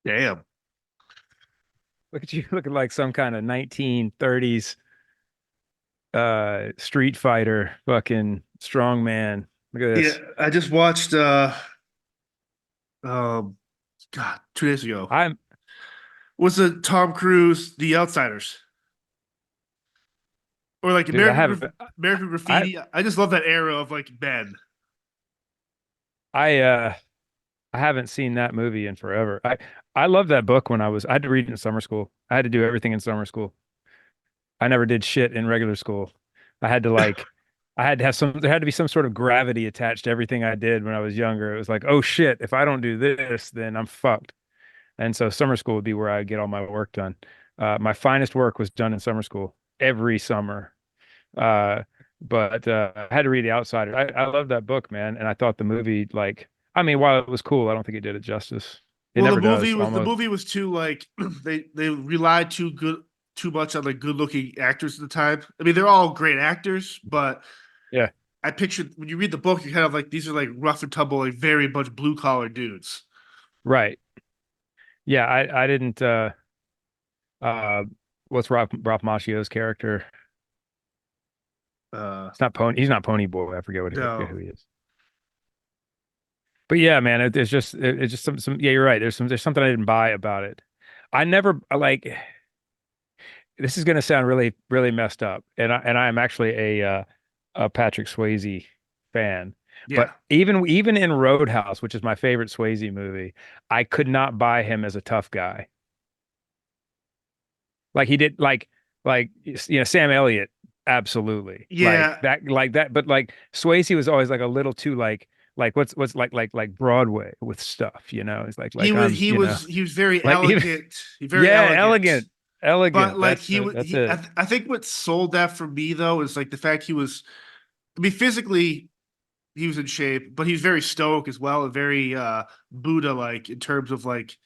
Damn. Look at you looking like some kind of 1930s street fighter, fucking strong man. Look at Yeah, this. I just watched um God, 2 days ago. I'm Was the Tom Cruise The Outsiders? Or like dude, I haven't American I Graffiti. I just love that era of like Ben. I I haven't seen that movie in forever. I loved that book when I had to read it in summer school. I had to do everything in summer school. I never did shit in regular school. I had to like I had to have there had to be some sort of gravity attached to everything I did when I was younger. It was like, oh shit, if I don't do this, then I'm fucked. And so summer school would be where I get all my work done. My finest work was done in summer school every summer. Uh, but I had to read The Outsider. I love that book, man, and I thought the movie, like, I mean, while it was cool, I don't think it did it justice. It Well, never does, the almost. movie was too like they relied too much on like good looking actors at the time. I mean, they're all great actors, but Yeah, I pictured when you read the book, you're kind of like these are like rough and tumble, like very much blue collar dudes. right. Yeah, I didn't. Uh, what's Ralph Macchio's character? Uh, It's not Pony. He's not Pony Boy. I forget no, who he is. But yeah, man, it's just some. Yeah, you're right. There's something I didn't buy about it. I never like. This is going to sound really messed up, and I am actually a Patrick Swayze fan. yeah, But even in Roadhouse, which is my favorite Swayze movie, I could not buy him as a tough guy. Like he did, Sam Elliott, absolutely, yeah. like that. But like Swayze was always like a little too what's like Broadway with stuff, you know? It's He was very like even elegant, very yeah, elegant. But elegant. like That's it. I think what sold that for me though is like the fact he was. I mean, physically he was in shape, but he's very stoic as well, and very Buddha like in terms of like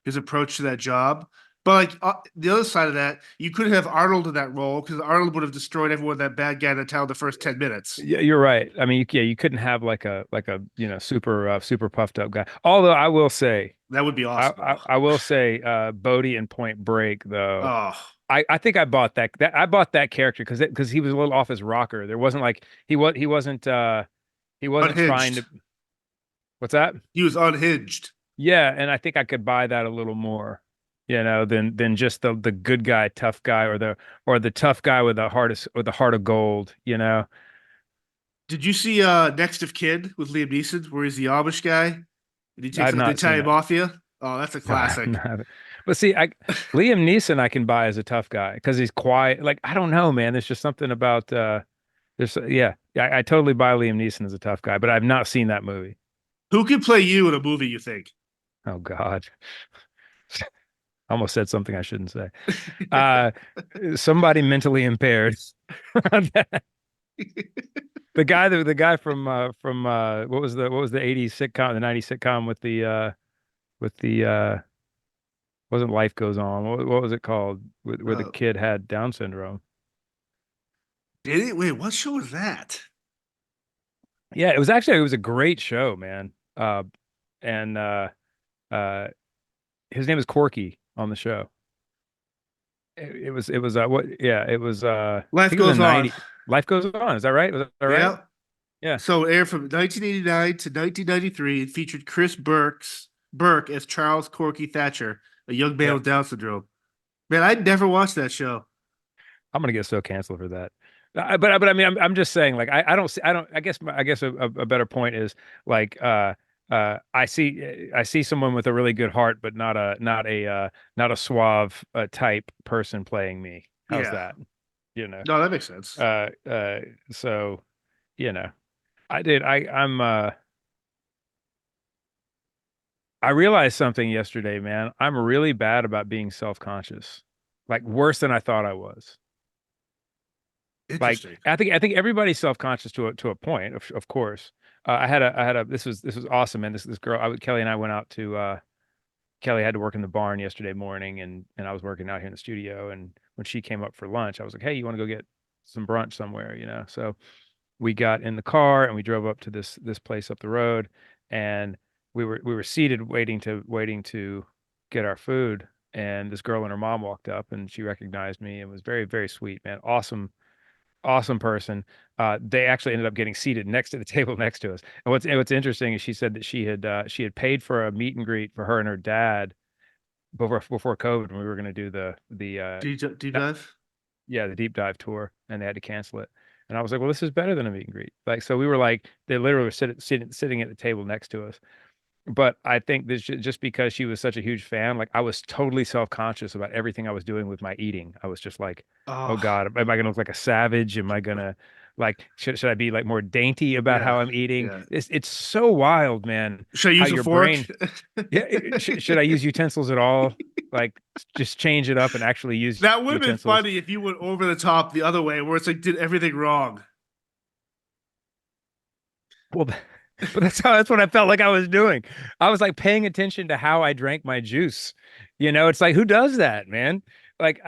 his approach to that job. But like the other side of that, you could have Arnold in that role because Arnold would have destroyed everyone that bad guy in the town the first 10 minutes. Yeah, you're right. I mean, yeah, you couldn't have super super puffed up guy. Although I will say, That would be awesome though. I will say, Bodie in Point Break though. Oh, I think I bought that I bought that character because he was a little off his rocker. There wasn't like he wasn't trying unhinged. to. What's that? He was unhinged. Yeah, and I think I could buy that a little more, than just the good guy, tough guy, or the tough guy with the heart of gold, you know. Did you see Next of Kin with Liam Neeson, where he's the Amish guy and he takes I've on the not seen Italian it. mafia? Oh, that's a No, I classic. haven't. But see, Liam Neeson I can buy as a tough guy because he's quiet. Like I don't know, man. There's just something about yeah. I totally buy Liam Neeson as a tough guy, but I've not seen that movie. Who could play you in a movie, you think? Oh God. I almost said something I shouldn't say. Uh Somebody mentally impaired. The guy from what was the 80s sitcom, the 90s sitcom with the wasn't Life Goes On. What was it called? Where the uh, kid had Down syndrome. did it? Wait, what show was that? Yeah, it was a great show, man. And uh his name is Corky on the show. It was what yeah, it was I Life think it was Goes in On. 90. Life Goes On. Is that right? Was that right? Yeah. Yeah. So it aired from 1989 to 1993 and featured Burke as Charles Corky Thatcher, a young man Yep. with Down syndrome. Man, I'd never watched that show. I'm gonna get so canceled for that. But I mean, I'm just saying, like, I don't see, I don't, I guess a better point is like, I see someone with a really good heart, but not a suave type person playing me. How's Yeah. that? You know, No, that makes sense. uh, uh, so, you know, I did, I realized something yesterday, man. I'm really bad about being self-conscious, like worse than I thought I was. Like Interesting. I think everybody's self-conscious to a point, of course. I had a this was awesome, man. This girl, Kelly and I went out to Kelly had to work in the barn yesterday morning, and I was working out here in the studio. And when she came up for lunch, I was like, "Hey, you want to go get some brunch somewhere?" You know. So we got in the car and we drove up to this place up the road, and we were seated waiting to get our food, and this girl and her mom walked up, and she recognized me and was very, very sweet, man. Awesome, awesome person. They actually ended up getting seated next to the table next to us. And what's interesting is she said that she had paid for a meet and greet for her and her dad before COVID when we were going to do Deep not- dive. yeah, the deep dive tour, and they had to cancel it. And I was like, well, this is better than a meet and greet. Like, so we were like, they literally were sitting at the table next to us. But I think this just because she was such a huge fan, like I was totally self-conscious about everything I was doing with my eating. I was just like, oh Oh, God, am I gonna look like a savage? Am I gonna like should I be like more dainty about how yeah, I'm eating? yeah. It's so wild, man, Should I how use a your fork? brain, yeah, should I use utensils at all? Like just change it up and actually use That would have been utensils. funny if you went over the top the other way, where it's like did everything wrong. Well, but that's what I felt like I was doing. I was like paying attention to how I drank my juice. It's like who does that, man? Like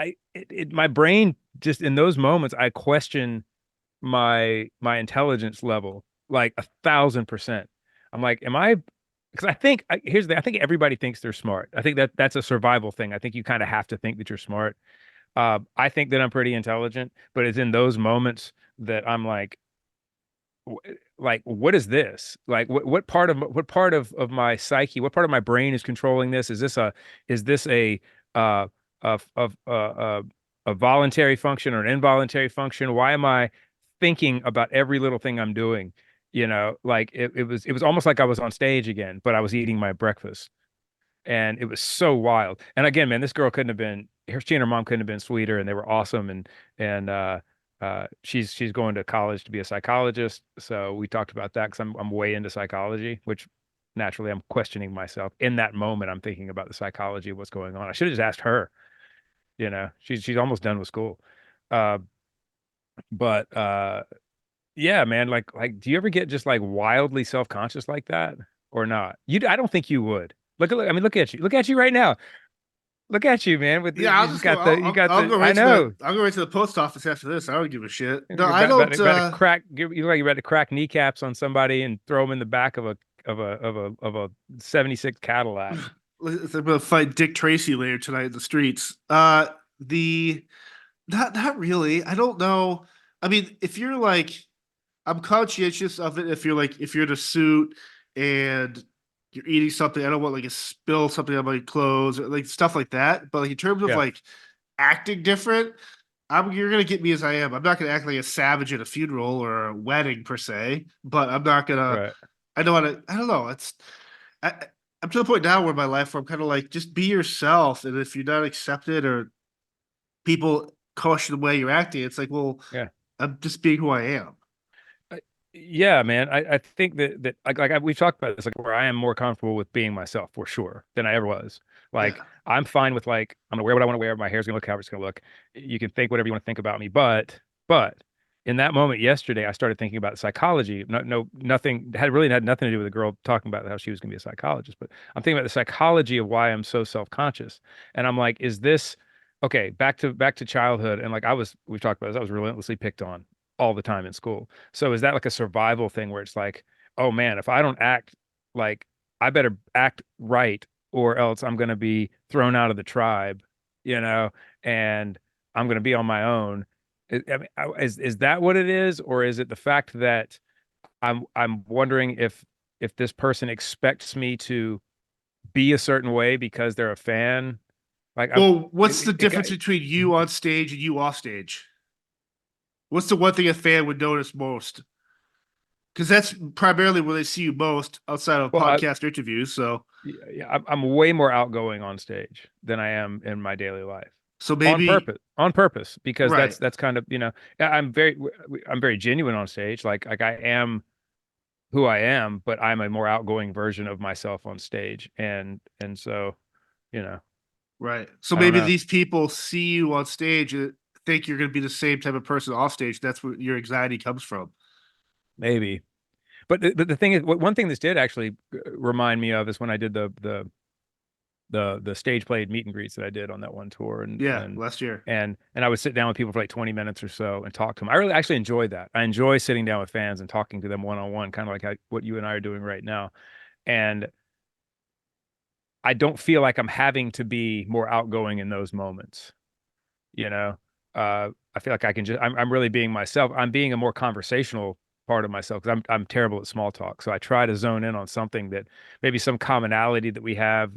my brain just in those moments I question my intelligence level like 1,000%. I'm like, am I? Because I think everybody thinks they're smart. I think that's a survival thing. I think you kind of have to think that you're smart. I think that I'm pretty intelligent, but it's in those moments that I'm like what is this, like what part of my psyche, what part of my brain is controlling this? Is this uh a voluntary function or an involuntary function? Why am I thinking about every little thing I'm doing? Like it was almost like I was on stage again, but I was eating my breakfast, and it was so wild. And again, man, this girl couldn't have been she and her mom couldn't have been sweeter, and they were awesome. And she's going to college to be a psychologist, so we talked about that because I'm way into psychology, which naturally I'm questioning myself in that moment. I'm thinking about the psychology of what's going on. I should have just asked her. She's almost done with school. uh but yeah, man, like do you ever get just like wildly self-conscious like that or not? I don't think you would. I mean, look at you right now. Look at you, man. Yeah, I'll You just just go. got you got I'll go I right to know. I'll go right to the post office after this. I don't give a shit. No, You're I don't. about to crack. You look like you're about to crack kneecaps on somebody and throw them in the back of a '76 Cadillac. I'm gonna fight Dick Tracy later tonight in the streets. The not really. I don't know. I mean, if you're like, I'm conscientious of it. If you're in a suit and you're eating something, I don't want like a spill something on my clothes or like stuff like that. But like in terms of Yeah, like acting different, you're gonna get me as I am. I'm not gonna act like a savage at a funeral or a wedding per se, but I'm not gonna. right. I don't want to. I don't know. I, I'm to the point now where my life where I'm kind of like just be yourself, and if you're not accepted or people question the way you're acting, it's like, well, Yeah. I'm just being who I am. I- Yeah, man. I think that we've talked about this, like where I am more comfortable with being myself for sure than I ever was. Yeah. Like I'm fine with like I'm gonna wear what I want to wear. My hair's gonna look how it's gonna look. You can think whatever you want to think about me, but in that moment yesterday, I started thinking about psychology. Nothing had nothing to do with the girl talking about how she was gonna be a psychologist, but I'm thinking about the psychology of why I'm so self-conscious. And I'm like, is this okay? Back to childhood, and like we've talked about this. I was relentlessly picked on all the time in school. So is that like a survival thing where it's like, oh man, if I don't act like I better act right or else I'm going to be thrown out of the tribe, you know, and I'm going to be on my own. I mean, is that what it is, or is it the fact that I'm wondering if this person expects me to be a certain way because they're a fan? Like Well, what's the difference between you on stage and you off stage? What's the one thing a fan would notice most? Because that's primarily where they see you most outside of well, podcast interviews. yeah, I'm way more outgoing on stage than I am in my daily life. So maybe On purpose, because right, that's kind of, yeah, I'm very genuine on stage. Like I am who I am, but I'm a more outgoing version of myself on stage. And so, you know, right. So I don't maybe know, these people see you on stage and think you're going to be the same type of person off stage. That's where your anxiety comes from. maybe. But the thing is, one thing this did actually remind me of is when I did the stage played meet and greets that I did on that one tour, Yeah, last year. and I would sit down with people for like 20 minutes or so and talk to them. I really actually enjoyed that. I enjoy sitting down with fans and talking to them one on one, kind of like what you and I are doing right now. And I don't feel like I'm having to be more outgoing in those moments, you know. I feel like I can just I'm really being myself. I'm being a more conversational part of myself because I'm terrible at small talk. So I try to zone in on something that maybe some commonality that we have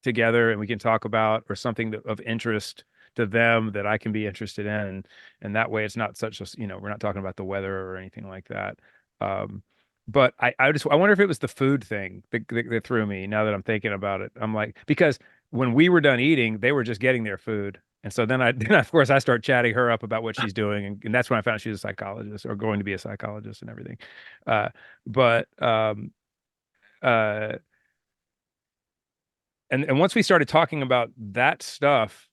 together and we can talk about, or something that, of interest to them that I can be interested in. And that way it's not such a, we're not talking about the weather or anything like that. Um, but I wonder if it was the food thing that threw me now that I'm thinking about it. I'm like, because when we were done eating, they were just getting their food. And so then then of course I start chatting her up about what she's doing. And that's when I found she's a psychologist or going to be a psychologist and everything. Uh, but, uh, and once we started talking about that stuff,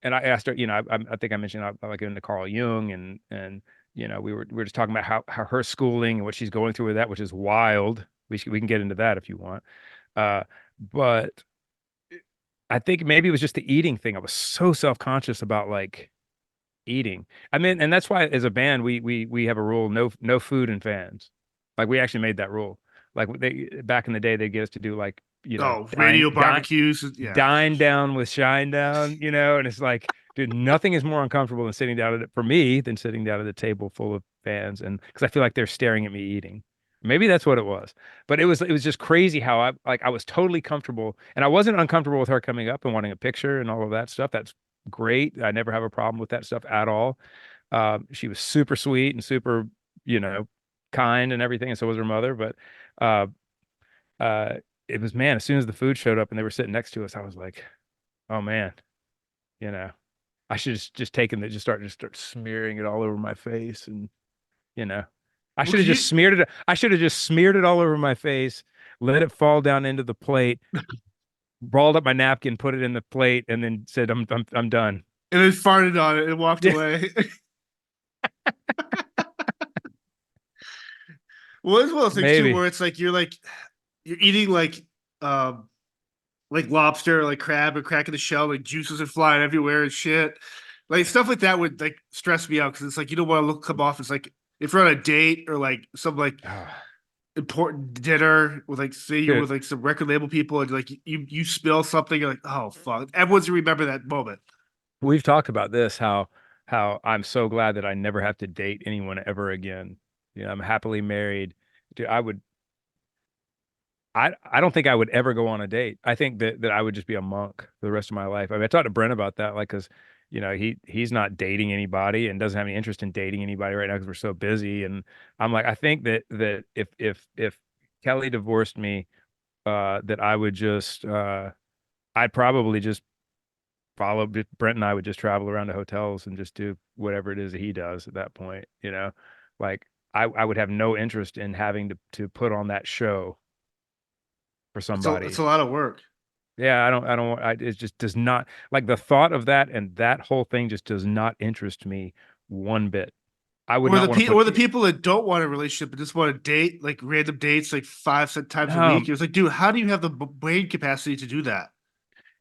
and I asked her, I think I mentioned I like into Carl Jung, and we were just talking about how her schooling and what she's going through with that, which is wild. We can get into that if you want. But I think maybe it was just the eating thing. I was so self-conscious about like eating. I mean, and that's why as a band we have a rule, no food and fans. Like we actually made that rule. Like they back in the day they get us to do like, Oh, radio barbecues. Yeah. dine down with Shinedown, and it's like, dude, nothing is more uncomfortable than sitting down for me than sitting down at a table full of fans, and because I feel like they're staring at me eating. Maybe that's what it was, but it was just crazy how I was totally comfortable, and I wasn't uncomfortable with her coming up and wanting a picture and all of that stuff. That's great. I never have a problem with that stuff at all. She was super sweet and super, you know, kind and everything, and so was her mother. But uh, uh, it was, man, as soon as the food showed up and they were sitting next to us, I was like, oh man, you know, I should just taken it, just start smearing it all over my face, and you know, I Well, should could have just you? smeared it. I should have just smeared it all over my face, let it fall down into the plate, balled up my napkin, put it in the plate, and then said, I'm done. And then farted on it and walked Yeah, away. Well, it's one of those things too, maybe. where it's like you're eating like lobster, or like crab, or cracking the shell, like juices are flying everywhere and shit. Like stuff like that would like stress me out because it's like you don't want to look come off as like if you're on a date or like some like Ah, important dinner with like say you're dude, with like some record label people and like you spill something, you're like, oh fuck. Everyone's gonna remember that moment. we've talked about this, how I'm so glad that I never have to date anyone ever again. I'm happily married. Dude, I don't think I would ever go on a date. I think that I would just be a monk for the rest of my life. I mean, I talked to Brent about that, like, because he's not dating anybody and doesn't have any interest in dating anybody right now because we're so busy. And I'm like, I think that if Kelly divorced me, that I would just I'd probably just follow Brent, and I would just travel around to hotels and just do whatever it is that he does at that point. Like I would have no interest in having to put on that show for It's a somebody. lot of work. Yeah, it just does not, like, the thought of that, and that whole thing just does not interest me one bit. I would not want to Or put, the people that don't want a relationship but just want to date like random dates like five times a week. no, It's like, dude, how do you have the brain capacity to do that?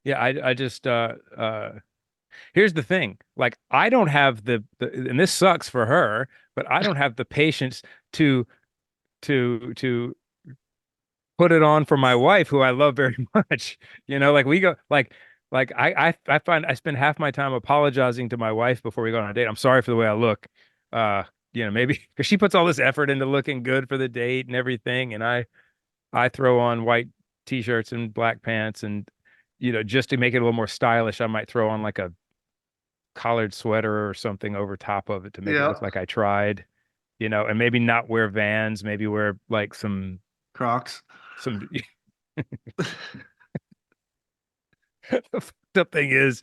yeah, I just, here's the thing. Like, I don't have and this sucks for her, but I don't have the patience to, to put it on for my wife, who I love very much. Like we go, like I find I spend half my time apologizing to my wife before we go on a date. I'm sorry for the way I look. Uh, maybe because she puts all this effort into looking good for the date and everything, and I throw on white t-shirts and black pants, and just to make it a little more stylish, I might throw on like a collared sweater or something over top of it to make it Yeah, look like I tried. And maybe not wear Vans, maybe wear like Crocs. some the fucked up thing is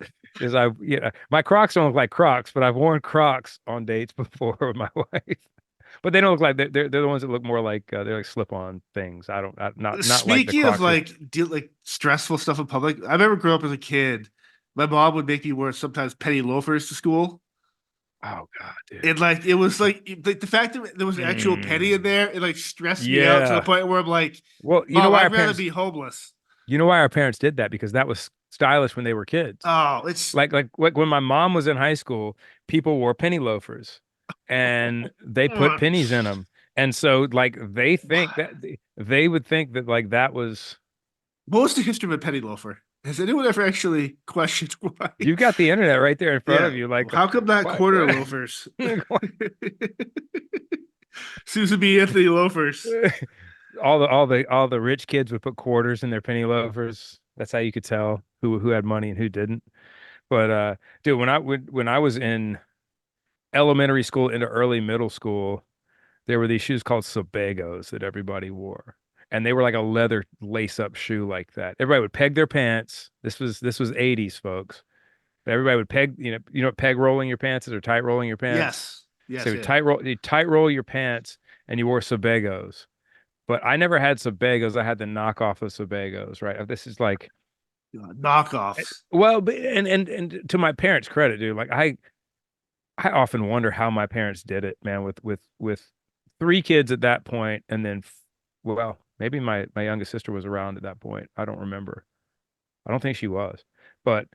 my Crocs don't look like Crocs, but I've worn Crocs on dates before with my wife. But they don't look like they're the ones that look more like they're like slip-on things. Not like the Speaking of Crocs. like stressful stuff in public, I remember growing up as a kid. My mom would make me wear sometimes penny loafers to school, Oh God, dude. and like it was like the fact that there was an actual penny in Mm, there, it like stressed me out to the yeah. point where I'm like, Well, Mom, I'd rather be homeless. you know why our parents did that? Because that was stylish when they were kids. Oh, it's Like when my mom was in high school, people wore penny loafers and they put pennies in them. And so like they think that they would think that like that was What was the history of a penny loafer? Has anyone ever actually questioned why? You've got the internet right there in front of Yeah. you. Like, How come not what? quarter loafers? Susan B. Anthony loafers. All the rich kids would put quarters in their penny loafers. That's how you could tell who had money and who didn't. But dude, when I was in elementary school into early middle school, there were these shoes called Sebagos that everybody wore. And they were like a leather lace-up shoe like that. Everybody would peg their pants. This was 80s, folks. Everybody would peg, what peg rolling your pants is or tight rolling your pants. Yes. So Yes, you yeah. tight roll your pants and you wore Sebagos. But I never had Sebagos. I had the knockoff of Sebagos, right? This is like, Knockoffs. well, and to my parents' credit, dude, like I often wonder how my parents did it, man, with three kids at that point, and then, well, maybe my youngest sister was around at that point. I don't remember. I don't think she was, but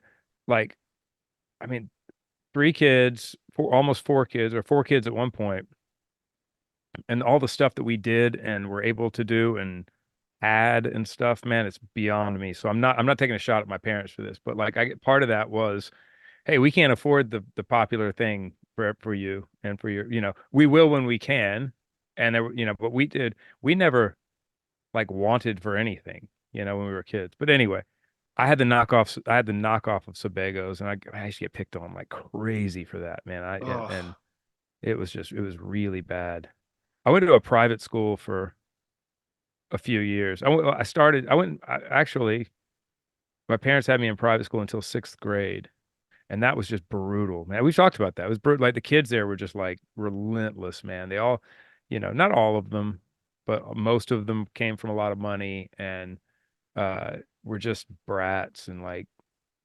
like, I mean, three kids, almost four kids, or four kids at one point, and all the stuff that we did and were able to do and had and stuff, man, it's beyond me. So I'm not taking a shot at my parents for this, but like I get part of that was, hey, we can't afford the popular thing for you and for your, we will when we can. And there, but we never like wanted for anything, when we were kids. But anyway, I had the knockoff of Sebagos, and I used to get picked on like crazy for that, man. And Oh, it was really bad. I went to a private school for a few years. Actually, my parents had me in private school until sixth grade. And that was just brutal, man. We've talked about that. It was brutal. Like the kids there were just like relentless, man. They all, not all of them, but most of them came from a lot of money and were just brats and like,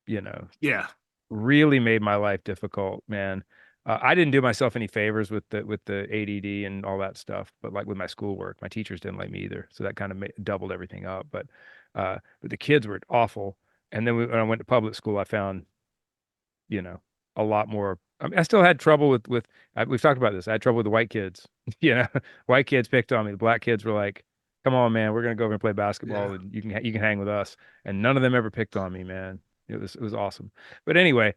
you know, yeah. really made my life difficult, man. I didn't do myself any favors with the ADD and all that stuff, but like with my schoolwork, my teachers didn't like me either, so that kind of doubled everything up. But the kids were awful. And then when I went to public school, I found, you know, a lot more. I mean, I still had trouble we've talked about this. I had trouble with the white kids. White kids picked on me. The black kids were like, "Come on, man, we're gonna go over and play Yeah. basketball, and you can hang with us." And none of them ever picked on me, man. It was awesome. But anyway,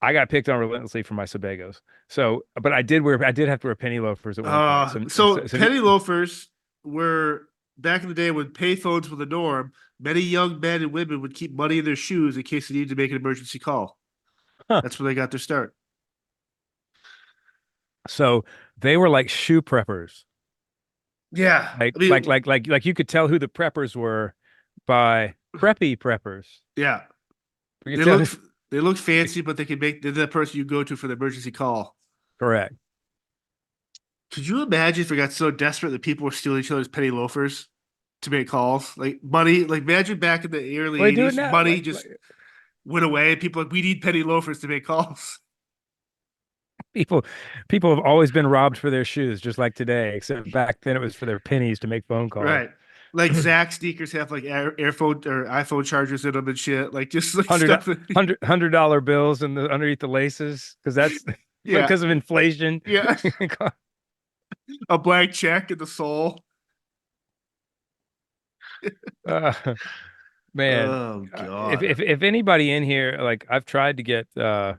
I got picked on relentlessly for my Sebagos. So, but I did have to wear penny loafers at one point. So penny loafers were back in the day when payphones were the norm. Many young men and women would keep money in their shoes in case they needed to make an emergency call. huh. That's where they got their start. So they were like shoe preppers. Yeah. Like I like mean, like like like you could tell who the preppers were by preppy preppers. yeah. We could They tell. look they look fancy, but they can make they're the person you go to for the emergency call. Correct. Could you imagine if we got so desperate that people were stealing each other's penny loafers to make calls? Like money, like imagine back in the early Well, they do it 80s, now. money Like just went away. People like, we need penny loafers to make calls. people, people have always been robbed for their shoes, just like today. Except back then it was for their pennies to make phone calls. Right. Like Zach sneakers have like airphone or iPhone chargers in them and shit. Like just like Hundred, stuff that, $100 bills and underneath the laces, because that's yeah. because of inflation. Yeah. A blank check in the soul. Uh, man, Oh if God. if anybody in here, like I've tried to get. All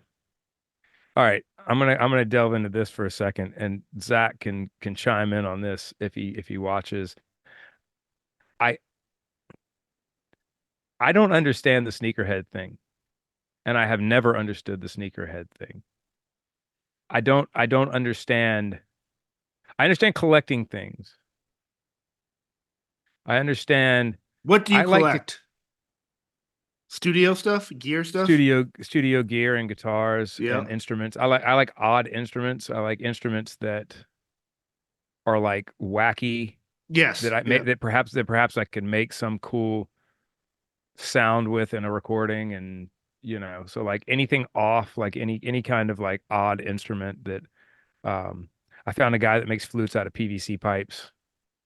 right, I'm gonna delve into this for a second, and Zach can chime in on this if he watches. I I don't understand the sneakerhead thing, and I have never understood the sneakerhead thing. I don't understand. I understand collecting things. I understand. What do you I like to collect? Studio stuff? Gear stuff? studio gear and guitars Yeah. and instruments. I like odd instruments. I like instruments that are like wacky Yes. Yeah. that perhaps I could make some cool sound with in a recording and so like anything off like any kind of like odd instrument that um I found a guy that makes flutes out of PVC pipes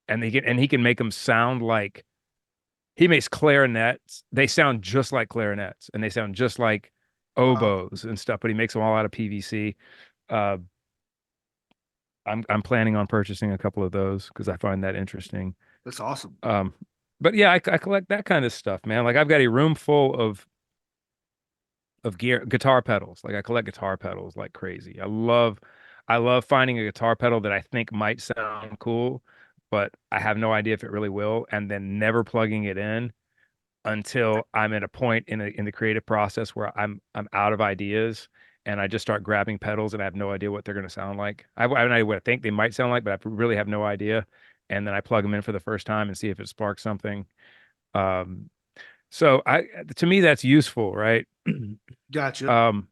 and he can make them sound like he makes clarinets. They sound just like clarinets and they sound just like Wow. oboes and stuff, but he makes them all out of PVC. Uh, I'm planning on purchasing a couple of those because I find that interesting. That's awesome. Um, But yeah, I collect that kind of stuff, man. Like I've got a room full of gear, guitar pedals. Like I collect guitar pedals like crazy. I love finding a guitar pedal that I think might sound cool, but I have no idea if it really will, and then never plugging it in until I'm at a point in the creative process where I'm out of ideas and I just start grabbing pedals and I have no idea what they're going to sound like. I have no idea what I think they might sound like, but I really have no idea. And then I plug them in for the first time and see if it sparks something. Um, so to me that's useful, right? Gotcha. Um,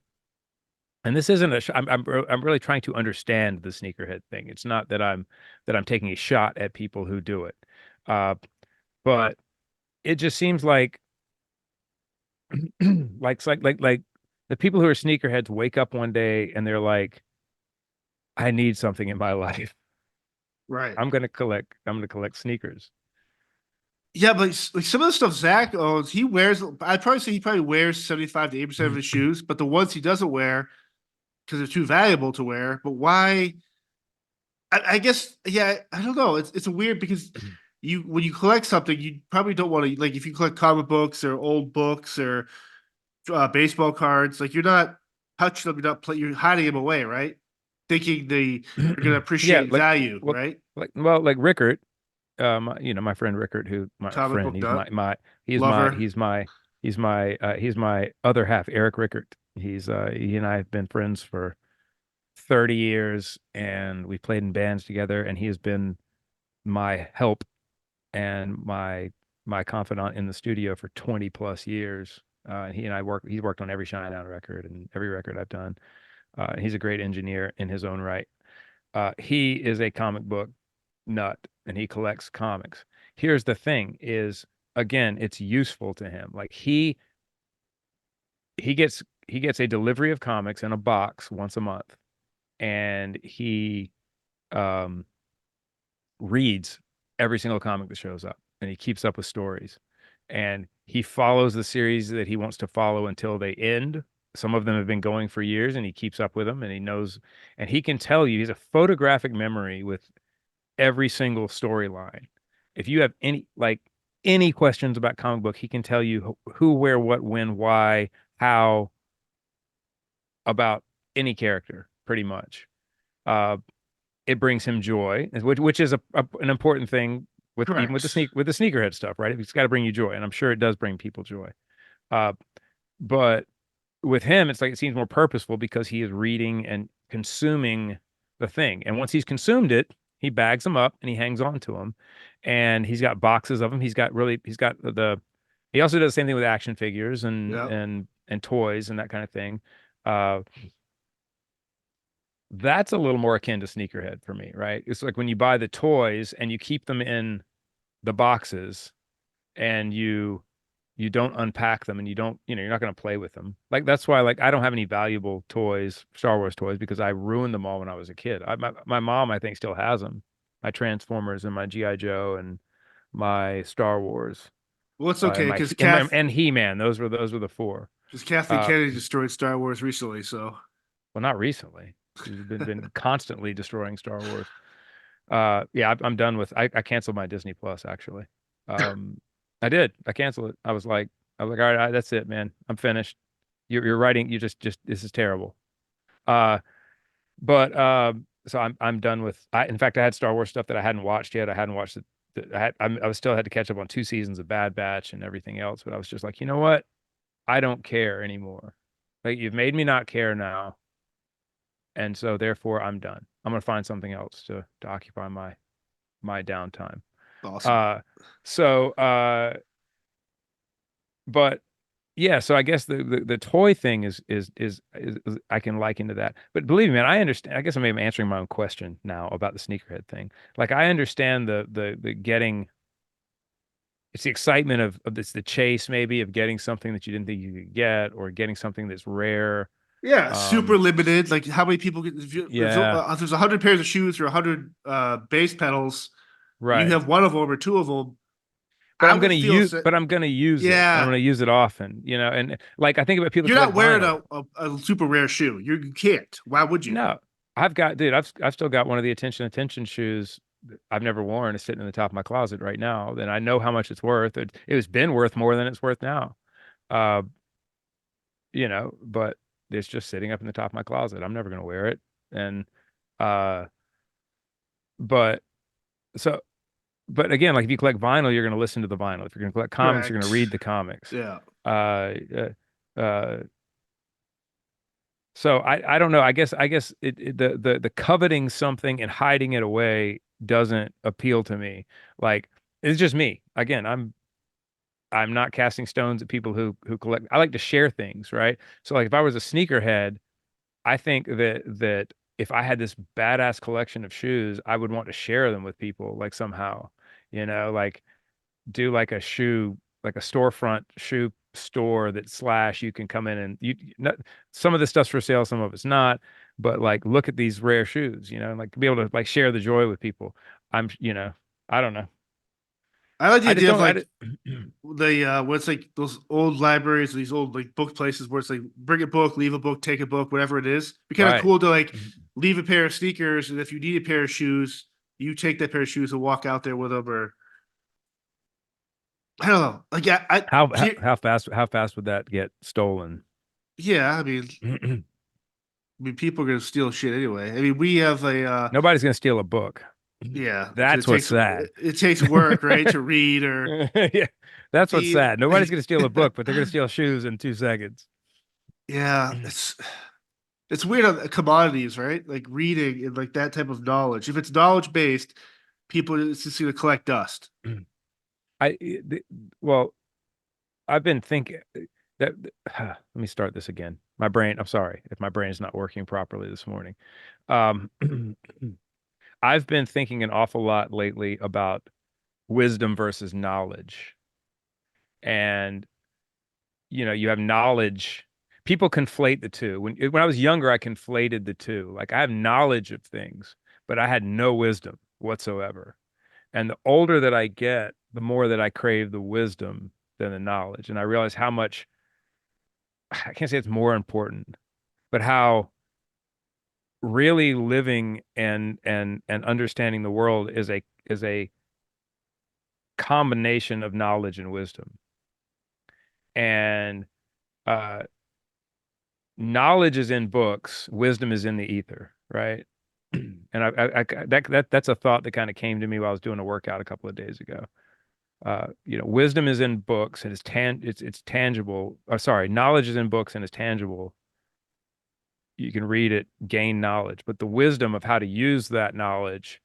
and this isn't I'm really trying to understand the sneakerhead thing. It's not that I'm taking a shot at people who do it. Uh, but it just seems like like the people who are sneakerheads wake up one day and they're like, I need something in my life. Right. I'm gonna collect sneakers. Yeah, but like some of the stuff Zach owns, he wears. I'd probably say he probably wears 75 to 80% of his shoes, but the ones he doesn't wear because they're too valuable to wear. But why? I guess yeah. I don't know. It's a weird because you when you collect something, you probably don't want to like if you collect comic books or old books or baseball cards, like you're not touching them, you're not play, you're hiding them away, right? Thinking they're gonna Yeah, appreciate value, well, right? like Rickard, my friend Rickard, who my Comic friend, book nut he's my lover. he's my he's my other half, Eric Rickard. He and I have been friends for 30 years and we played in bands together and he has been my help and my confidant in the studio for 20 plus years. He and I he's worked on every Shinedown record and every record I've done. He's a great engineer in his own right. He is a comic book nut and he collects comics. Here's the thing is again, it's useful to him. Like he gets he gets a delivery of comics in a box once a month and he um reads every single comic that shows up and he keeps up with stories and he follows the series that he wants to follow until they end. Some of them have been going for years and he keeps up with them and he knows and he can tell you he's a photographic memory with every single storyline. If you have any questions about comic book, he can tell you who, where, what, when, why, how about any character pretty much. Uh, it brings him joy, which is an important thing with even with Correct. with the sneakerhead stuff, right? It's got to bring you joy, and I'm sure it does bring people joy. Uh, but with him, it's like it seems more purposeful because he is reading and consuming the thing, and once he's consumed it, he bags them up and he hangs on to them, and he's got boxes of them. He's got the he also does the same thing with action figures Yep. and toys and that kind of thing. Uh, that's a little more akin to sneakerhead for me, right? It's like when you buy the toys and you keep them in the boxes and you don't unpack them and you don't, you're not going to play with them. Like that's why like I don't have any valuable toys, Star Wars toys, because I ruined them all when I was a kid. My mom I think still has them. My Transformers and my GI Joe and my Star Wars Well, it's okay and He-Man. Those were the four. because Kathleen Uh, Kennedy destroyed Star Wars recently, so well, not recently. She's been constantly destroying Star Wars. Yeah, I'm done with. I canceled my Disney Plus actually. Um, I did. I canceled it. I was like, all right, that's it, man. I'm finished. You're writing. You just this is terrible. Uh, but so I'm done with. In fact, I had Star Wars stuff that I hadn't watched yet. I hadn't watched it. I was still had to catch up on 2 seasons of Bad Batch and everything else. But I was just like, you know what? I don't care anymore. Like you've made me not care now, and so therefore I'm done. I'm gonna find something else to occupy my downtime. awesome. Uh, so, but yeah, so I guess the toy thing is I can liken to that. But believe me, man, I understand. I guess I'm maybe answering my own question now about the sneakerhead thing. Like I understand the getting. It's the excitement of this, the chase maybe of getting something that you didn't think you could get, or getting something that's rare. Yeah, super Um, limited. Like how many people get yeah, if there's 100 pairs of shoes or 100 bass pedals, and you right. have one of them or two of them, I would feel But I'm gonna use it, and I'm yeah. gonna use it often, and like I think about people who You're not collect wearing vinyl. a super rare shoe. You can't. Why would you? No, dude, I've still got one of the attention shoes I've never worn is sitting in the top of my closet right now. Then I know how much it's worth. It was been worth more than it's worth now. Uh, but it's just sitting up in the top of my closet. I'm never gonna wear it. And uh, but so but again, like if you collect vinyl, you're gonna listen to the vinyl. If you're gonna collect comics, you're gonna Correct. read the comics. Yeah. Uh, uh, so I don't know. I guess the coveting something and hiding it away doesn't appeal to me. Like it's just me. Again, I'm not casting stones at people who collect. I like to share things, right? So like if I was a sneakerhead, I think that if I had this badass collection of shoes, I would want to share them with people like somehow, like do like a shoe, like a storefront shoe store that slash you can come in and not, some of this stuff's for sale, some of it's not, but like look at these rare shoes, and like be able to like share the joy with people. I don't know. I like the I just idea of don't, like the where it's like those old libraries, these old like book places where it's like bring a book, leave a book, take a book, whatever it is. Be kind of right. cool to like leave a pair of sneakers, and if you need a pair of shoes, you take that pair of shoes and walk out there with them, or I don't know. Like How, how how fast would that get stolen? yeah, I mean, people are gonna steal shit anyway. I mean, we have a Nobody's gonna steal a book. yeah, because That's what's sad. it takes work, right, to read or Yeah, that's what's the sad. Nobody's gonna steal a book, but they're gonna steal shoes in 2 seconds. yeah, it's weird on commodities, right? Like reading and like that type of knowledge. If it's knowledge based, people it's just gonna collect dust. I well, I've been thinking that let me start this again. My brain, I'm sorry if my brain is not working properly this morning. Um, I've been thinking an awful lot lately about wisdom versus knowledge. And you have knowledge. People conflate the two. When I was younger, I conflated the two. Like I have knowledge of things, but I had no wisdom whatsoever. And the older that I get, the more that I crave the wisdom than the knowledge. And I realize how much, I can't say it's more important, but how really living and understanding the world is a combination of knowledge and wisdom. And uh knowledge is in books, wisdom is in the ether, right? And that's a thought that kind of came to me while I was doing a workout a couple of days ago. Wisdom is in books and it's tangible. Sorry, knowledge is in books and it's tangible. You can read it, gain knowledge, but the wisdom of how to use that knowledge,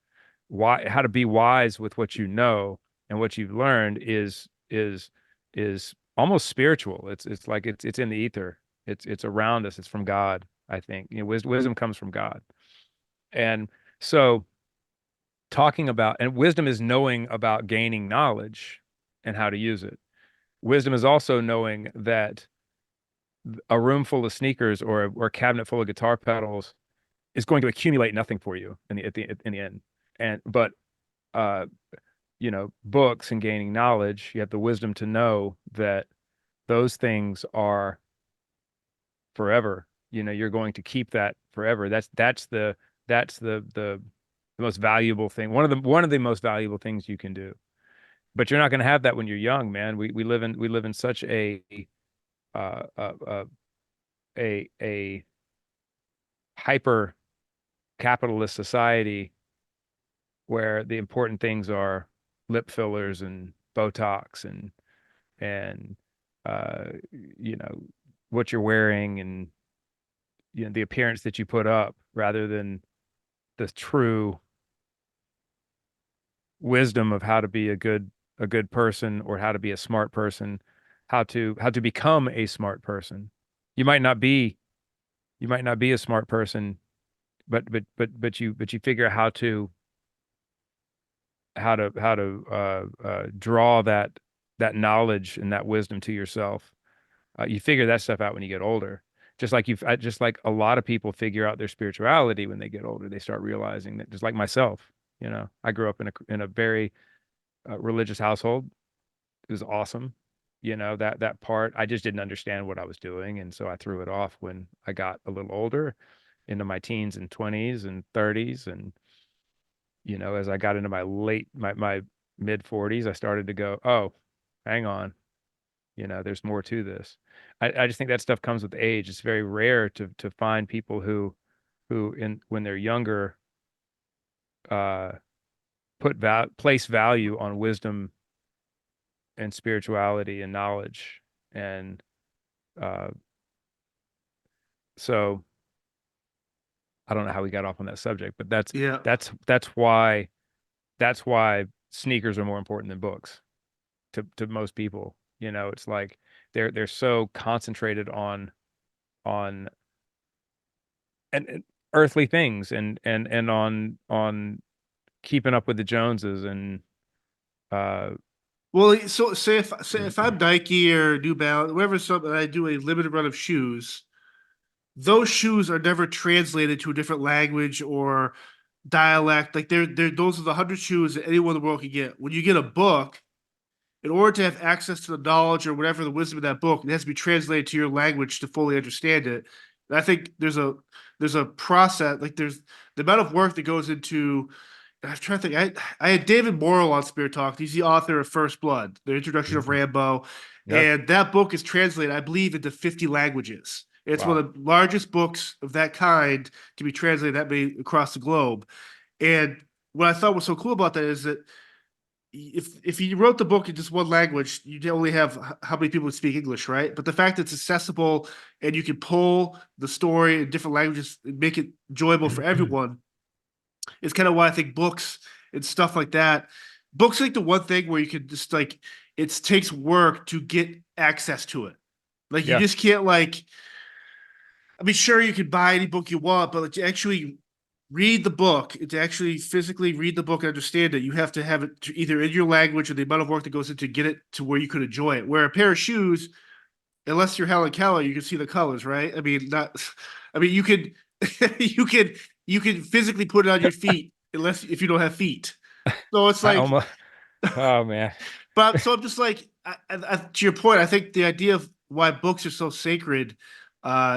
how to be wise with what you know and what you've learned is almost spiritual. It's like it's in the ether. It's around us. It's from God, I think. Wisdom comes from God. And so talking about and wisdom is knowing about gaining knowledge and how to use it. Wisdom is also knowing that a room full of sneakers or a cabinet full of guitar pedals is going to accumulate nothing for you in the end. And but uh books and gaining knowledge, you have the wisdom to know that those things are forever. You're going to keep that forever. That's the most valuable thing. One of the most valuable things you can do. But you're not going to have that when you're young, man. We live in such uh, uh, uh, a hyper capitalist society where the important things are lip fillers and Botox and uh, you know what you're wearing and the appearance that you put up rather than the true wisdom of how to be a good person or how to be a smart person, how to become a smart person. You might not be you might not be a smart person, but you figure out how to draw that knowledge and that wisdom to yourself. You figure that stuff out when you get older. Just like a lot of people figure out their spirituality when they get older. They start realizing that, just like myself. I grew up in a very religious household. It was awesome. That part, I just didn't understand what I was doing, and so I threw it off when I got a little older, into my teens and 20s and 30s, and as I got into my mid 40s, I started to go, oh, hang on, there's more to this. I just think that stuff comes with age. It's very rare to find people who in when they're younger uh place value on wisdom and spirituality and knowledge. And uh so I don't know how we got off on that subject, but Yeah. that's why that's why sneakers are more important than books to most people. It's like they're so concentrated on and earthly things and on keeping up with the Joneses and uh Well, so say if I'm Nike or New Balance, whatever, something I do a limited run of shoes, those shoes are never translated to a different language or dialect. Like they're those are the 100 shoes that anyone in the world can get. When you get a book, in order to have access to the knowledge or whatever the wisdom of that book, it has to be translated to your language to fully understand it. And I think there's a process, like there's the amount of work that goes into. I'm trying to think. I had David Morrill on Spirit Talk. He's the author of First Blood, the introduction of Mhm. Rambo, Yeah. and that book is translated, I believe, into 50 languages. It's one Wow. of the largest books of that kind to be translated that many across the globe. And what I thought was so cool about that is that if you wrote the book in just one language, you only have how many people speak English, right? But the fact that it's accessible and you can pull the story in different languages and make it enjoyable for everyone is kind of why I think books and stuff like that. Books are like the one thing where you can just like it takes work to get access to it. Like you Yeah. just can't like I mean, sure you can buy any book you want, but to actually read the book, to actually physically read the book and understand it, you have to have it either in your language or the amount of work that goes into get it to where you could enjoy it. Where a pair of shoes, unless you're Helen Keller, you can see the colors, right? I mean, not. I mean, you could, you could, you could physically put it on your feet, unless if you don't have feet. So it's I like, almost Oh man. so I'm just like, to your point, I think the idea of why books are so sacred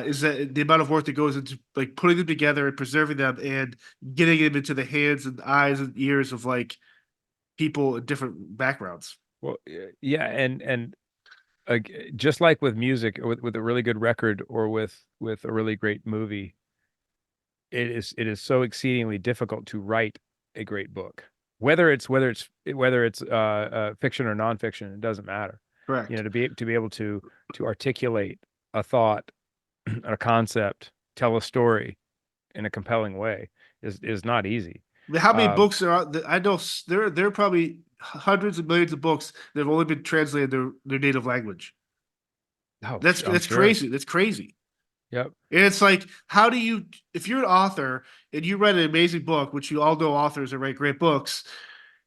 is that the amount of work that goes into like putting them together and preserving them and getting them into the hands and eyes and ears of like people in different backgrounds. Well, yeah, and just like with music, or with a really good record, or with a really great movie, it is so exceedingly difficult to write a great book. Whether it's fiction or nonfiction, it doesn't matter. Correct. To be able to articulate a thought, a concept, tell a story in a compelling way is not easy. How many Um, books are out? I know there are probably hundreds of millions of books that have only been translated their native language. oh, I'm That's sure. crazy. That's crazy. Yep. And it's like, how do you, if you're an author and you write an amazing book, which you all know authors that write great books,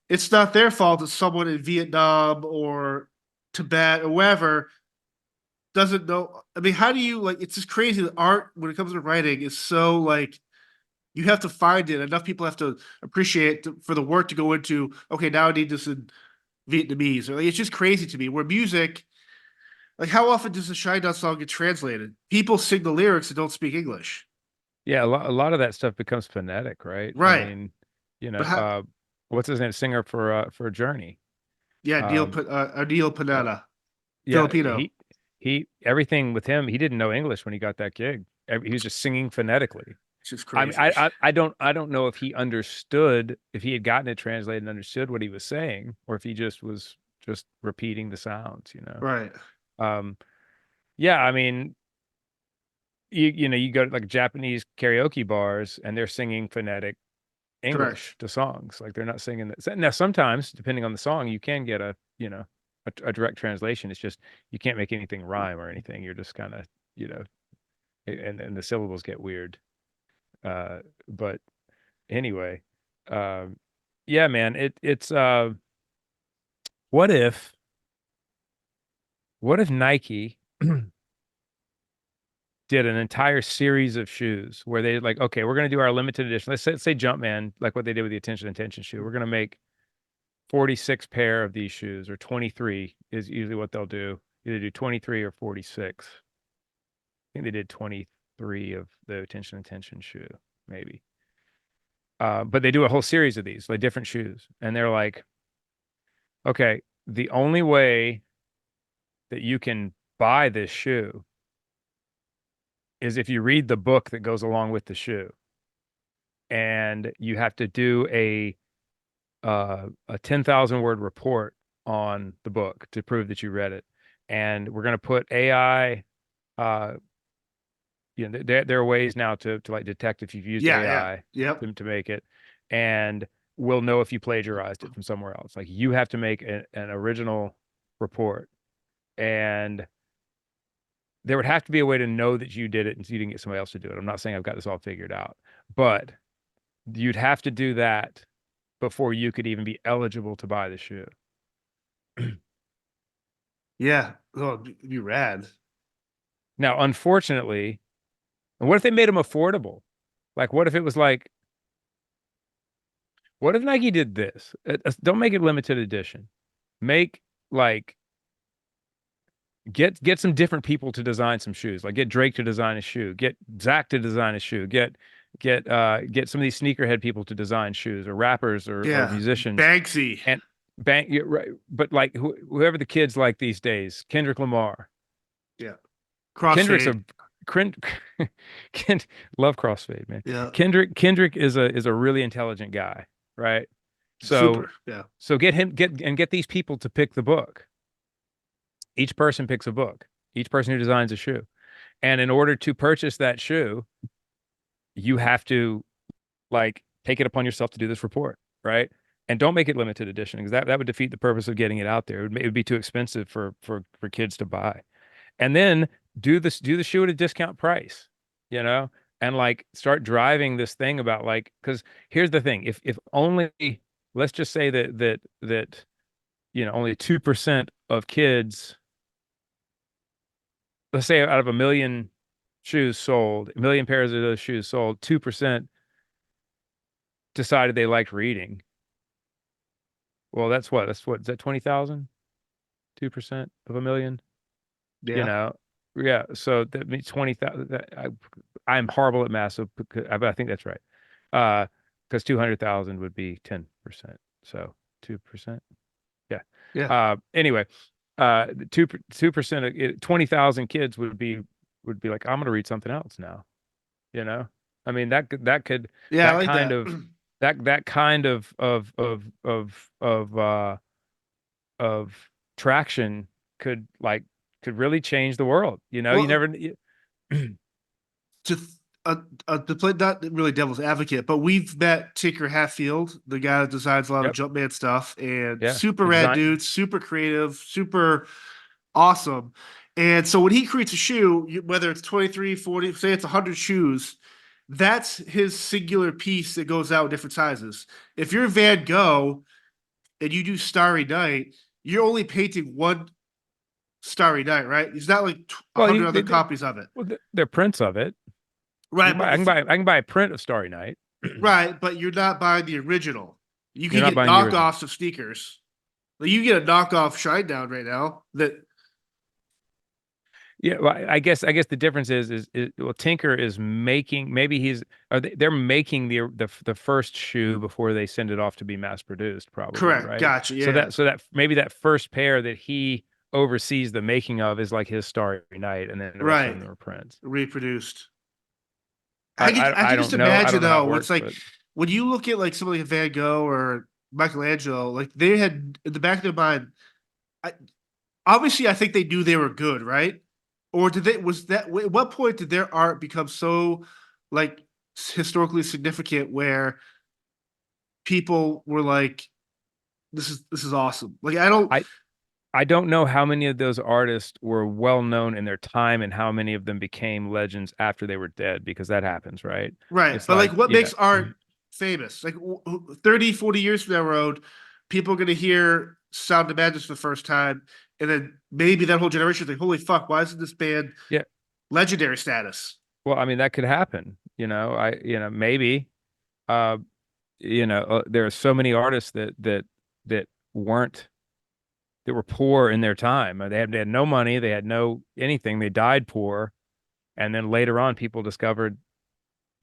it's not their fault that someone in Vietnam or Tibet or wherever doesn't know. I mean, how do you like? It's just crazy that art, when it comes to writing, is so like you have to find it. Enough people have to appreciate for the work to go into. Okay, now I need this in Vietnamese. Or like, it's just crazy to me. Where music, like, how often does a Shinedown song get translated? People sing the lyrics and don't speak English. Yeah, a lot of that stuff becomes phonetic, right? I Right. mean, But how, what's his name? Singer for Journey. yeah, Um, Neil uh, Panetta, yeah, Filipino. he everything with him, he didn't know English when he got that gig. He was just singing phonetically. It's just I mean, crazy. I don't know if he understood, if he had gotten it translated and understood what he was saying, or if he just was just repeating the sounds. Right. Um, yeah, I mean, you go to like Japanese karaoke bars and they're singing phonetic Correct. English to songs. Like they're not singing that. Now, sometimes, depending on the song, you can get a direct translation. It's just you can't make anything rhyme or anything. You're just kind of, you know, and the syllables get weird. But anyway, um, yeah, man, what if what if Nike did an entire series of shoes where they like, okay, we're gonna do our limited edition. Let's say Jumpman, like what they did with the Attention shoe. We're gonna make 46 pair of these shoes, or 23 is usually what they'll do. Either do 23 or 46. I think they did 23 of the Attention shoe, maybe. But they do a whole series of these, like different shoes. And they're like, okay, the only way that you can buy this shoe is if you read the book that goes along with the shoe. And you have to do a 10,000 word report on the book to prove that you read it. And we're going to put AI, uh, there are ways now to like detect if you've used Yeah, yeah. AI Yep. to make it, and we'll know if you plagiarized it from somewhere else. Like you have to make an original report, and there would have to be a way to know that you did it and so you didn't get somebody else to do it. I'm not saying I've got this all figured out, but you'd have to do that before you could even be eligible to buy the shoe. Yeah. Oh, it'd be rad. Now, unfortunately, and what if they made them affordable? Like, what if it was like, what if Nike did this? Don't make it limited edition. Make like get some different people to design some shoes. Like get Drake to design a shoe. Get Zach to design a shoe. Get some of these sneakerhead people to design shoes, or rappers, or Yeah. musicians. Banksy. And bank, yeah, right? But like whoever the kids like these days, Kendrick Lamar. Yeah. Kendrick's Crossfade. a Ken, love crossfade, man. Yeah. Kendrick is a really intelligent guy, right? So Super. Yeah. so get these people to pick the book. Each person picks a book. Each person who designs a shoe. And in order to purchase that shoe, you have to like take it upon yourself to do this report, right? And don't make it limited edition because that would defeat the purpose of getting it out there. It would be too expensive for kids to buy. And then do the shoe at a discount price, you know, and like start driving this thing about like because here's the thing: if only let's just say that only 2% of kids, let's say out of a million shoes sold, a million pairs of those shoes sold, 2% decided they liked reading. Well, that's what is that 20,000? 2% of a million, you Yeah. know? Yeah, so that means 20,000. I'm horrible at math, so I think that's right. Because 200,000 would be 10%. So 2%. Yeah. Yeah. Anyway, 2% of 20,000 kids would be like, I'm gonna read something else now, you know? I mean, Yeah. I that like kind that. of that kind of traction could really change the world. You know, you Well, never to to play not really devil's advocate, but we've met Tinker Hatfield, the guy that designs a lot of Yep. Jumpman stuff, and Yeah. super He rad designed. dude, super creative, super awesome. And so when he creates a shoe, whether it's 23, 40, say it's 100 shoes, that's his singular piece that goes out in different sizes. If you're Van Gogh and you do Starry Night, you're only painting one Starry Night, right? It's not like a Well, hundred other copies of it. well, they're prints of it. You Right, can buy, but I can if buy, I can buy a print of Starry Night. right, but you're not buying the original. You You're can not get buying the original. knockoffs of sneakers. Like you get a knockoff Shinedown right now that Yeah, well, I guess the difference is well, Tinker is making maybe they're making the first shoe before they send it off to be mass produced, probably, correct. right? Gotcha. So Yeah. that maybe that first pair that he oversees the making of is like his Starry Night, and then the rest of Right. them are prints. Reproduced. I I I, I can just don't know. I imagine don't know how it though, it's works, like but when you look at like somebody like Van Gogh or Michelangelo, like they had in the back of their mind, I, obviously I think they knew they were good, right? Or did they was that at what point did their art become so like historically significant where people were like, this is awesome. Like I don't I I don't know how many of those artists were well known in their time and how many of them became legends after they were dead because that happens, right? right, It's but like like, what makes art famous? Like 30, 40 years from down the road, people are gonna hear Sound of Madness for the first time, and then maybe that whole generation is like, holy fuck, why isn't this band yeah. legendary status? Well, I mean, that could happen, maybe, uh, there are so many artists that weren't, that were poor in their time. They had no money. They had no anything. They died poor. And then later on, people discovered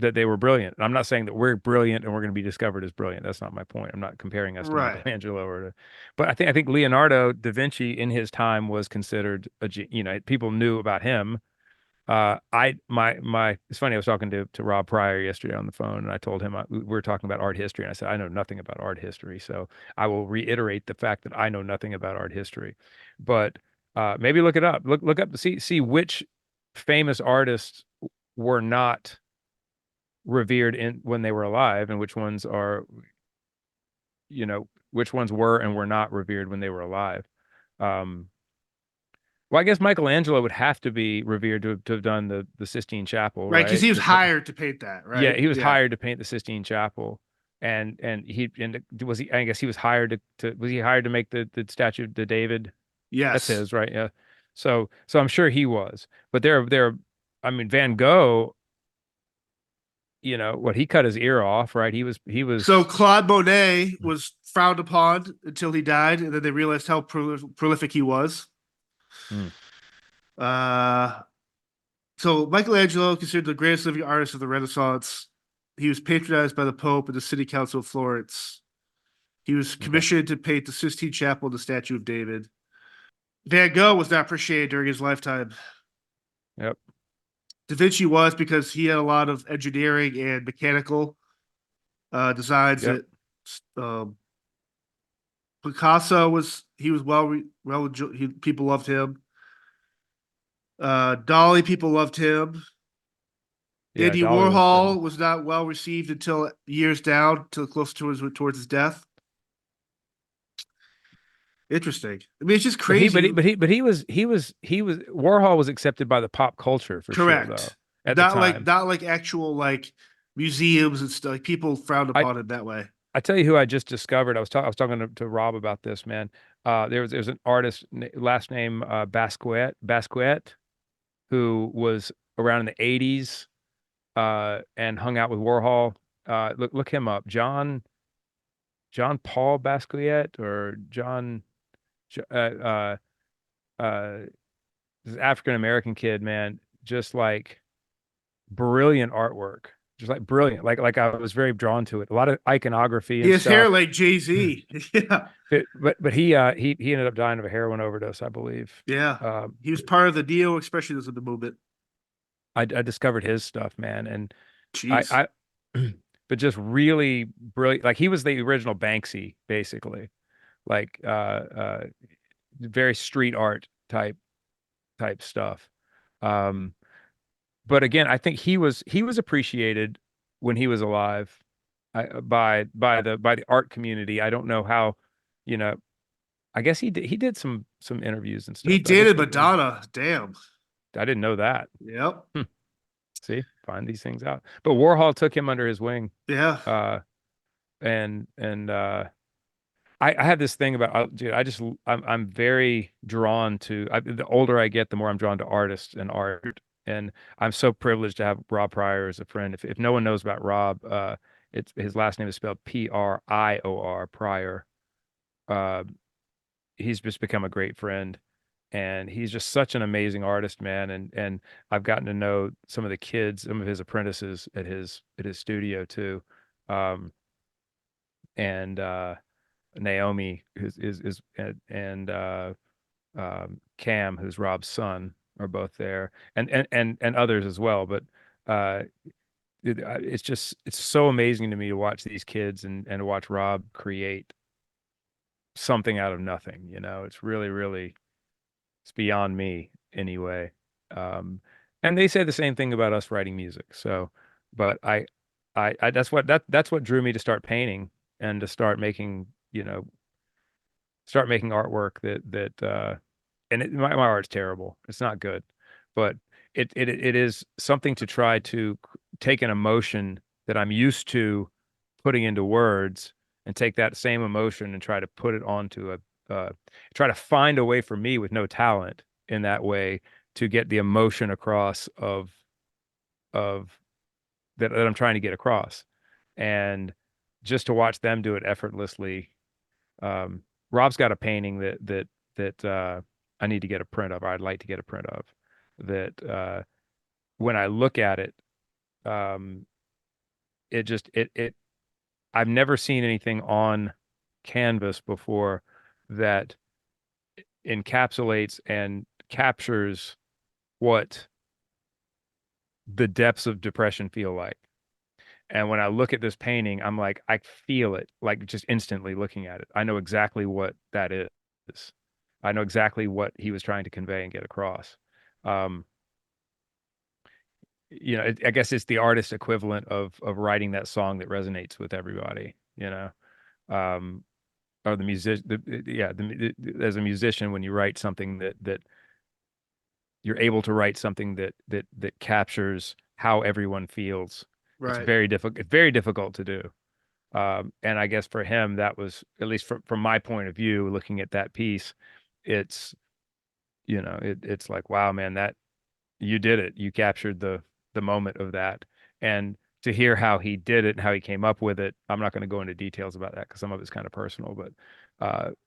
that they were brilliant. And I'm not saying that we're brilliant and we're going to be discovered as brilliant. That's not my point. I'm not comparing us to Right. Michelangelo or to, but I think Leonardo da Vinci in his time was considered people knew about him. It's funny. I was talking to Rob Pryor yesterday on the phone, and I told him we were talking about art history, and I said I know nothing about art history, so I will reiterate the fact that I know nothing about art history. But maybe look it up. Look up to see which famous artists were not revered in when they were alive, and which ones are, which ones were and were not revered when they were alive. Um, well, I guess Michelangelo would have to be revered to have done the Sistine Chapel, Right. Because right? he was hired to paint that, Yeah, right? he was Yeah. hired to paint the Sistine Chapel, and was he? I guess he was hired was he hired to make the statue to David? That's Yes. his, right? Yeah. So I'm sure he was, but I mean, Van Gogh, what he cut his ear off, right? So Claude Monet was frowned upon until he died, and then they realized how prolific he was. Hmm, Uh, so Michelangelo, considered the greatest living artist of the Renaissance, he was patronized by the Pope and the City Council of Florence. He was okay. commissioned to paint the Sistine Chapel and the Statue of David. Van Gogh was not appreciated during his lifetime. Yep. Da Vinci was, because he had a lot of engineering and mechanical designs Yep. that um, Picasso was. He was people loved him. Dolly, people loved him. Yeah. Andy Dolly was. Warhol was not well received until years down, till close towards his death. Interesting. I mean, it's just But he, but crazy. he, but he, but he was Warhol was accepted by the pop culture for sure, though, Correct. at the time. Not like actual like museums and stuff. Like, people frowned I upon it that way. I tell you who I just discovered. I was talking to Rob about this, man. There's an artist, last name Basquiat, who was around in the 80s, and hung out with Warhol. Look him up, John Paul Basquiat or Jo- uh, this African American kid, man, just like brilliant artwork, just like brilliant. Like I was very drawn to it. A lot of iconography He and has hair stuff. like Jay-Z. Yeah. But he ended up dying of a heroin overdose, I believe. Yeah. Um, He was part of the neo-expressionism movement. I discovered his stuff, man, and Jeez. I but just really brilliant. Like he was the original Banksy, basically. Like very street art type stuff. Um, but again, I think he was appreciated when he was alive, by the art community. I don't know how, you know. I guess he did some interviews and He stuff. I guess dated he did. Madonna. Damn. I didn't know that. Yep. Hmm. See, find these things out. But Warhol took him under his wing, Yeah. uh, and I have this thing about, dude. I'm very drawn to. The older I get, the more I'm drawn to artists and art. And I'm so privileged to have Rob Pryor as a friend. If no one knows about Rob, it's his last name is spelled Prior, Pryor. Uh, he's just become a great friend, and he's just such an amazing artist, man. And I've gotten to know some of the kids, some of his apprentices at his studio too. Um, and Naomi, and Cam, who's Rob's son, are both there, and others as well. But uh, it's so amazing to me to watch these kids and watch Rob create something out of nothing. It's really, really, it's beyond me anyway. Um, and they say the same thing about us writing music. So, but that's what drew me to start painting and to start making artwork and my art's terrible. It's not good, but it is something to try to take an emotion that I'm used to putting into words and take that same emotion and try to put it onto try to find a way for me with no talent in that way to get the emotion across of that I'm trying to get across. And just to watch them do it effortlessly. Rob's got a painting that I need to get a print of, or I'd like to get a print of, that when I look at it, um, it just it I've never seen anything on canvas before that encapsulates and captures what the depths of depression feel like. And when I look at this painting, I'm like, I feel it, like just instantly looking at it. I know exactly what that is. I know exactly what he was trying to convey and get across. Um, I guess it's the artist equivalent of writing that song that resonates with everybody, um, or the music, yeah, as a musician, when you write something that you're able to write something that captures how everyone feels. It's Right. very difficult. It's very difficult to do. And I guess for him, that was, at least from my point of view, looking at that piece, it's, it's like, wow, man, that you did it. You captured the moment of that. And to hear how he did it and how he came up with it, I'm not going to go into details about that because some of it's kind of personal, but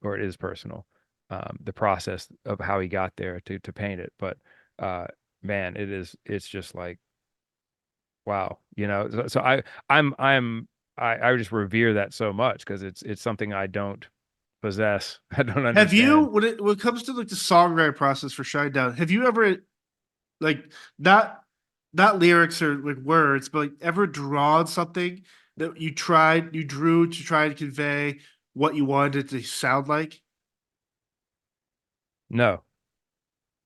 or it is personal. The process of how he got there to paint it. But uh man, it's just like, wow, so I just revere that so much because it's something I don't possess. I don't Have you, understand. when it comes to like the songwriting process for Shinedown, have you ever like not not lyrics or like words, but like ever drawn something that you drew to try and convey what you wanted it to sound like? No,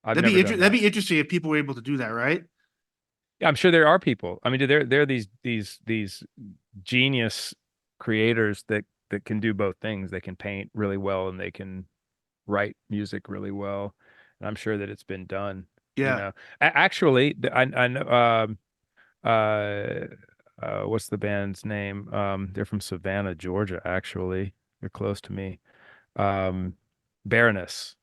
I've never done That'd that. be interesting if people were able to do that, right? Yeah, I'm sure there are people. I mean, there are these genius creators that can do both things. They can paint really well and they can write music really well. And I'm sure that it's been done, you Yeah. know. Actually, I know what's the band's name? They're from Savannah, Georgia, actually. They're close to me. Um, Baroness.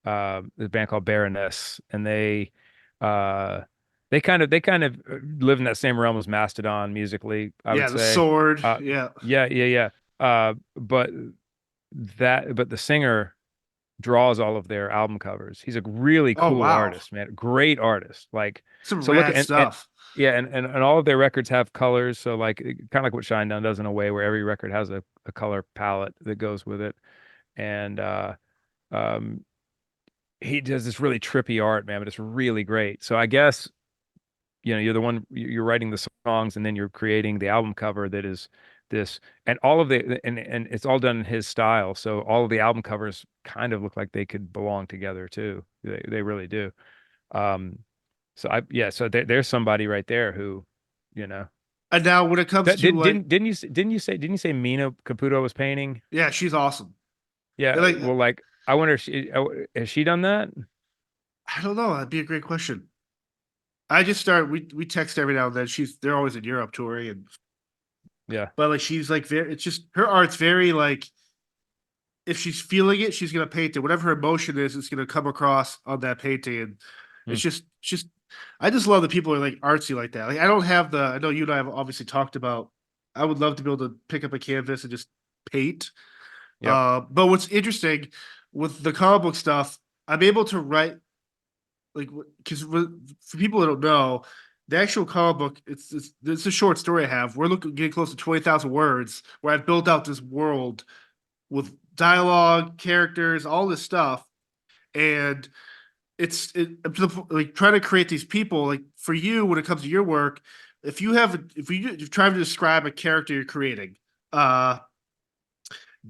There's a band called Baroness, and uh they kind of live in that same realm as Mastodon musically, I would Yeah, the say. sword. Yeah. Yeah, yeah, yeah. But the singer draws all of their album covers. He's a really Oh cool wow. artist, man. Great artist. Like, Some so look, rad and stuff. yeah, and all of their records have colors. So like kind of like what Shinedown does in a way where every record has a color palette that goes with it. And um he does this really trippy art, man, but it's really great. So I guess, you're the one, you're writing the songs and then you're creating the album cover that is this, and all of and it's all done in his style. So all of the album covers kind of look like they could belong together too. They really do. Um, yeah, so there's somebody right there who, you know, And now when it comes that to like, didn't you say Mina Caputo was painting? yeah, she's awesome. And Yeah, like, well, like I wonder if has she done that? I don't know. That'd be a great question. I just start. We text every now and then. They're always in Europe touring, and Yeah. but like she's like very. It's just her art's very like if she's feeling it, she's gonna paint it. Whatever her emotion is, it's gonna come across on that painting. And Hmm. it's just I just love that people are like artsy like that. Like I don't have the I know you and I have obviously talked about I would love to be able to pick up a canvas and just paint. Yep. But what's interesting with the comic book stuff, I'm able to write like because for people that don't know, the actual comic book it's a short story I have. We're looking getting close to 20,000 words where I've built out this world with dialogue, characters, all this stuff, and like trying to create these people. Like for you, when it comes to your work, if you're trying to describe a character you're creating, uh,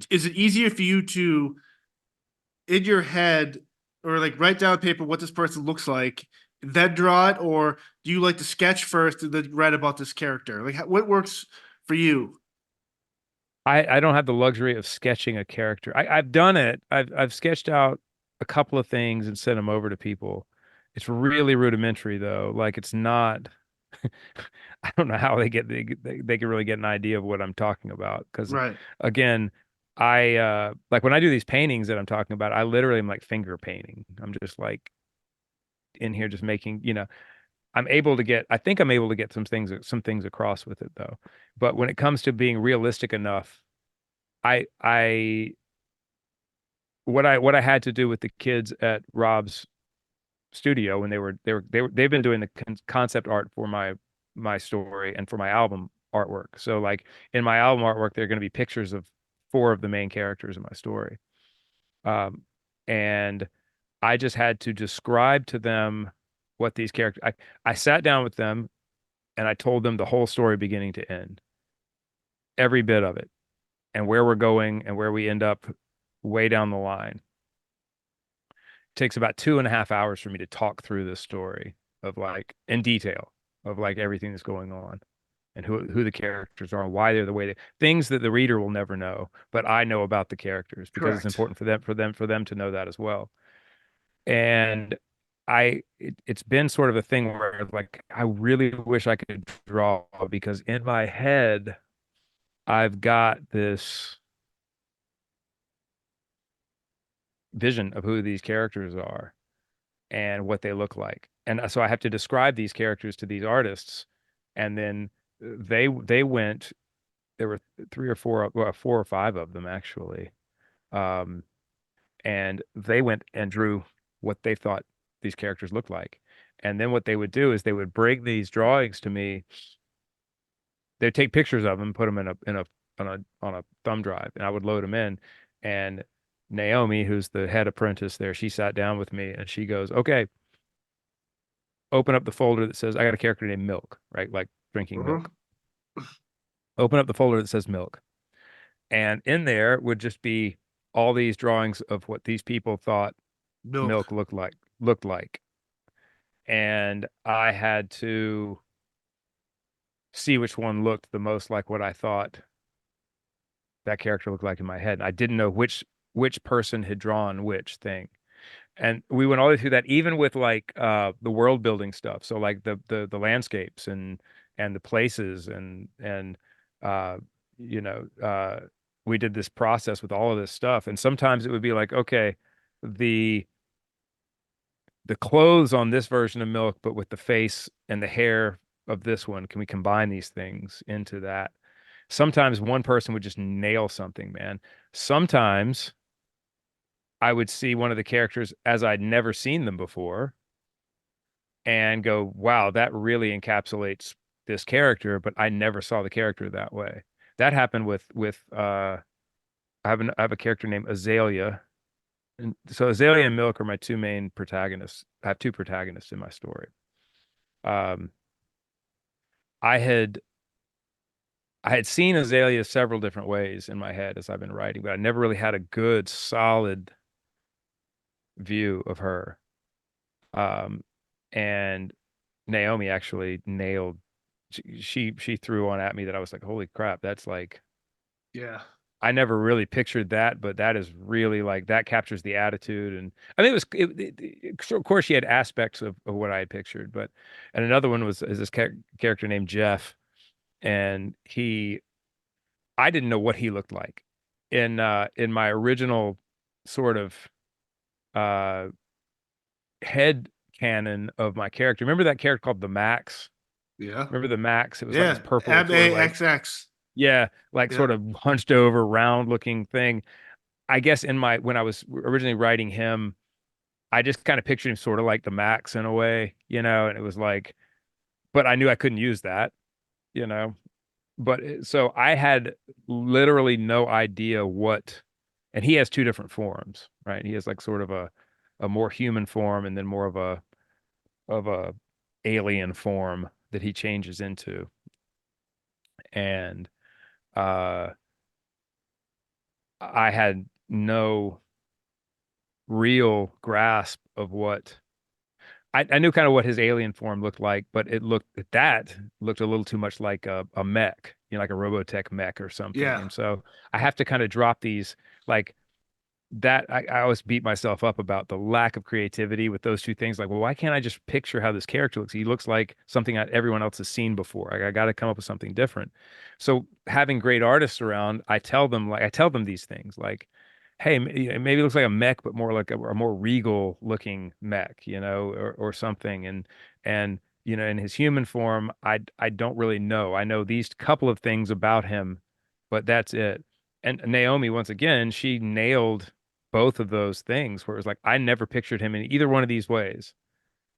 is it easier for you to in your head or like write down on paper what this person looks like, then draw it, or do you like to sketch first and then write about this character? Like what works for you? I don't have the luxury of sketching a character. I've done it. I've sketched out a couple of things and sent them over to people. It's really rudimentary though. Like it's not. I don't know how they can really get an idea of what I'm talking about. Because Right. again, I like when I do these paintings that I'm talking about, I literally am like finger painting. I'm just like in here just making, I think I'm able to get some things across with it though. But when it comes to being realistic enough, I what I had to do with the kids at Rob's studio when they've been doing the concept art for my story and for my album artwork. So like in my album artwork, there are going to be pictures of four of the main characters in my story. Um, and I just had to describe to them what these characters, I sat down with them and I told them the whole story beginning to end, every bit of it, and where we're going and where we end up way down the line. It takes about 2.5 hours for me to talk through this story of like in detail of like everything that's going on and who the characters are and why they're the way they things that the reader will never know, but I know about the characters because it's Correct. important for them to know that as well. And it's been sort of a thing where like I really wish I could draw because in my head I've got this vision of who these characters are and what they look like. And so I have to describe these characters to these artists and then they went there were three or four well, four or five of them actually. Um and they went and drew what they thought these characters looked like. And then what they would do is they would bring these drawings to me. They'd take pictures of them, put them on a thumb drive, and I would load them in. And Naomi, who's the head apprentice there, she sat down with me and she goes, "Okay, open up the folder that says I got a character named Milk, right? Like drinking Uh-huh. milk. Open up the folder that says Milk." And in there would just be all these drawings of what these people thought Milk. milk looked like. And I had to see which one looked the most like what I thought that character looked like in my head. I didn't know which person had drawn which thing. And we went all the way through that, even with like the world building stuff. So like the landscapes and the places and uh you know we did this process with all of this stuff. And sometimes it would be like, okay, the the clothes on this version of Milk, but with the face and the hair of this one, can we combine these things into that? Sometimes one person would just nail something, man. Sometimes I would see one of the characters as I'd never seen them before and go, wow, that really encapsulates this character, but I never saw the character that way. That happened with I have a character named Azalea. And so Azalea and Milk are my two main protagonists. I have two protagonists in my story. Um, I had I had seen Azalea several different ways in my head as I've been writing, but I never really had a good, solid view of her. Um, and Naomi actually nailed. She threw one at me that I was like, "Holy crap, that's like." Yeah. I never really pictured that, but that is really like that captures the attitude. And I think so of course, she had aspects of what I had pictured, but and another one is this character named Jeff, and I didn't know what he looked like in my original sort of uh head canon of my character. Remember that character called the Max? Yeah. Remember the Max? It was like this Yeah. purple M sort of A like X X. yeah, like Yeah. sort of hunched over, round looking thing. I guess in my when I was originally writing him, I just kind of pictured him sort of like the Max in a way, and it was like, but I knew I couldn't use that, you know. So I had literally no idea and he has two different forms, right? He has like sort of a more human form and then more of a alien form that he changes into. And uh I had no real grasp of I knew kind of what his alien form looked like, but that looked a little too much like a mech, like a Robotech mech or something. Yeah. And so I have to kind of drop these like that I always beat myself up about the lack of creativity with those two things. Like, well, why can't I just picture how this character looks? He looks like something that everyone else has seen before. I got to come up with something different. So having great artists around, I tell them these things like, hey, maybe it looks like a mech, but more like a more regal looking mech, or something. And in his human form, I don't really know. I know these couple of things about him, but that's it. And Naomi, once again, she nailed both of those things where it was like I never pictured him in either one of these ways.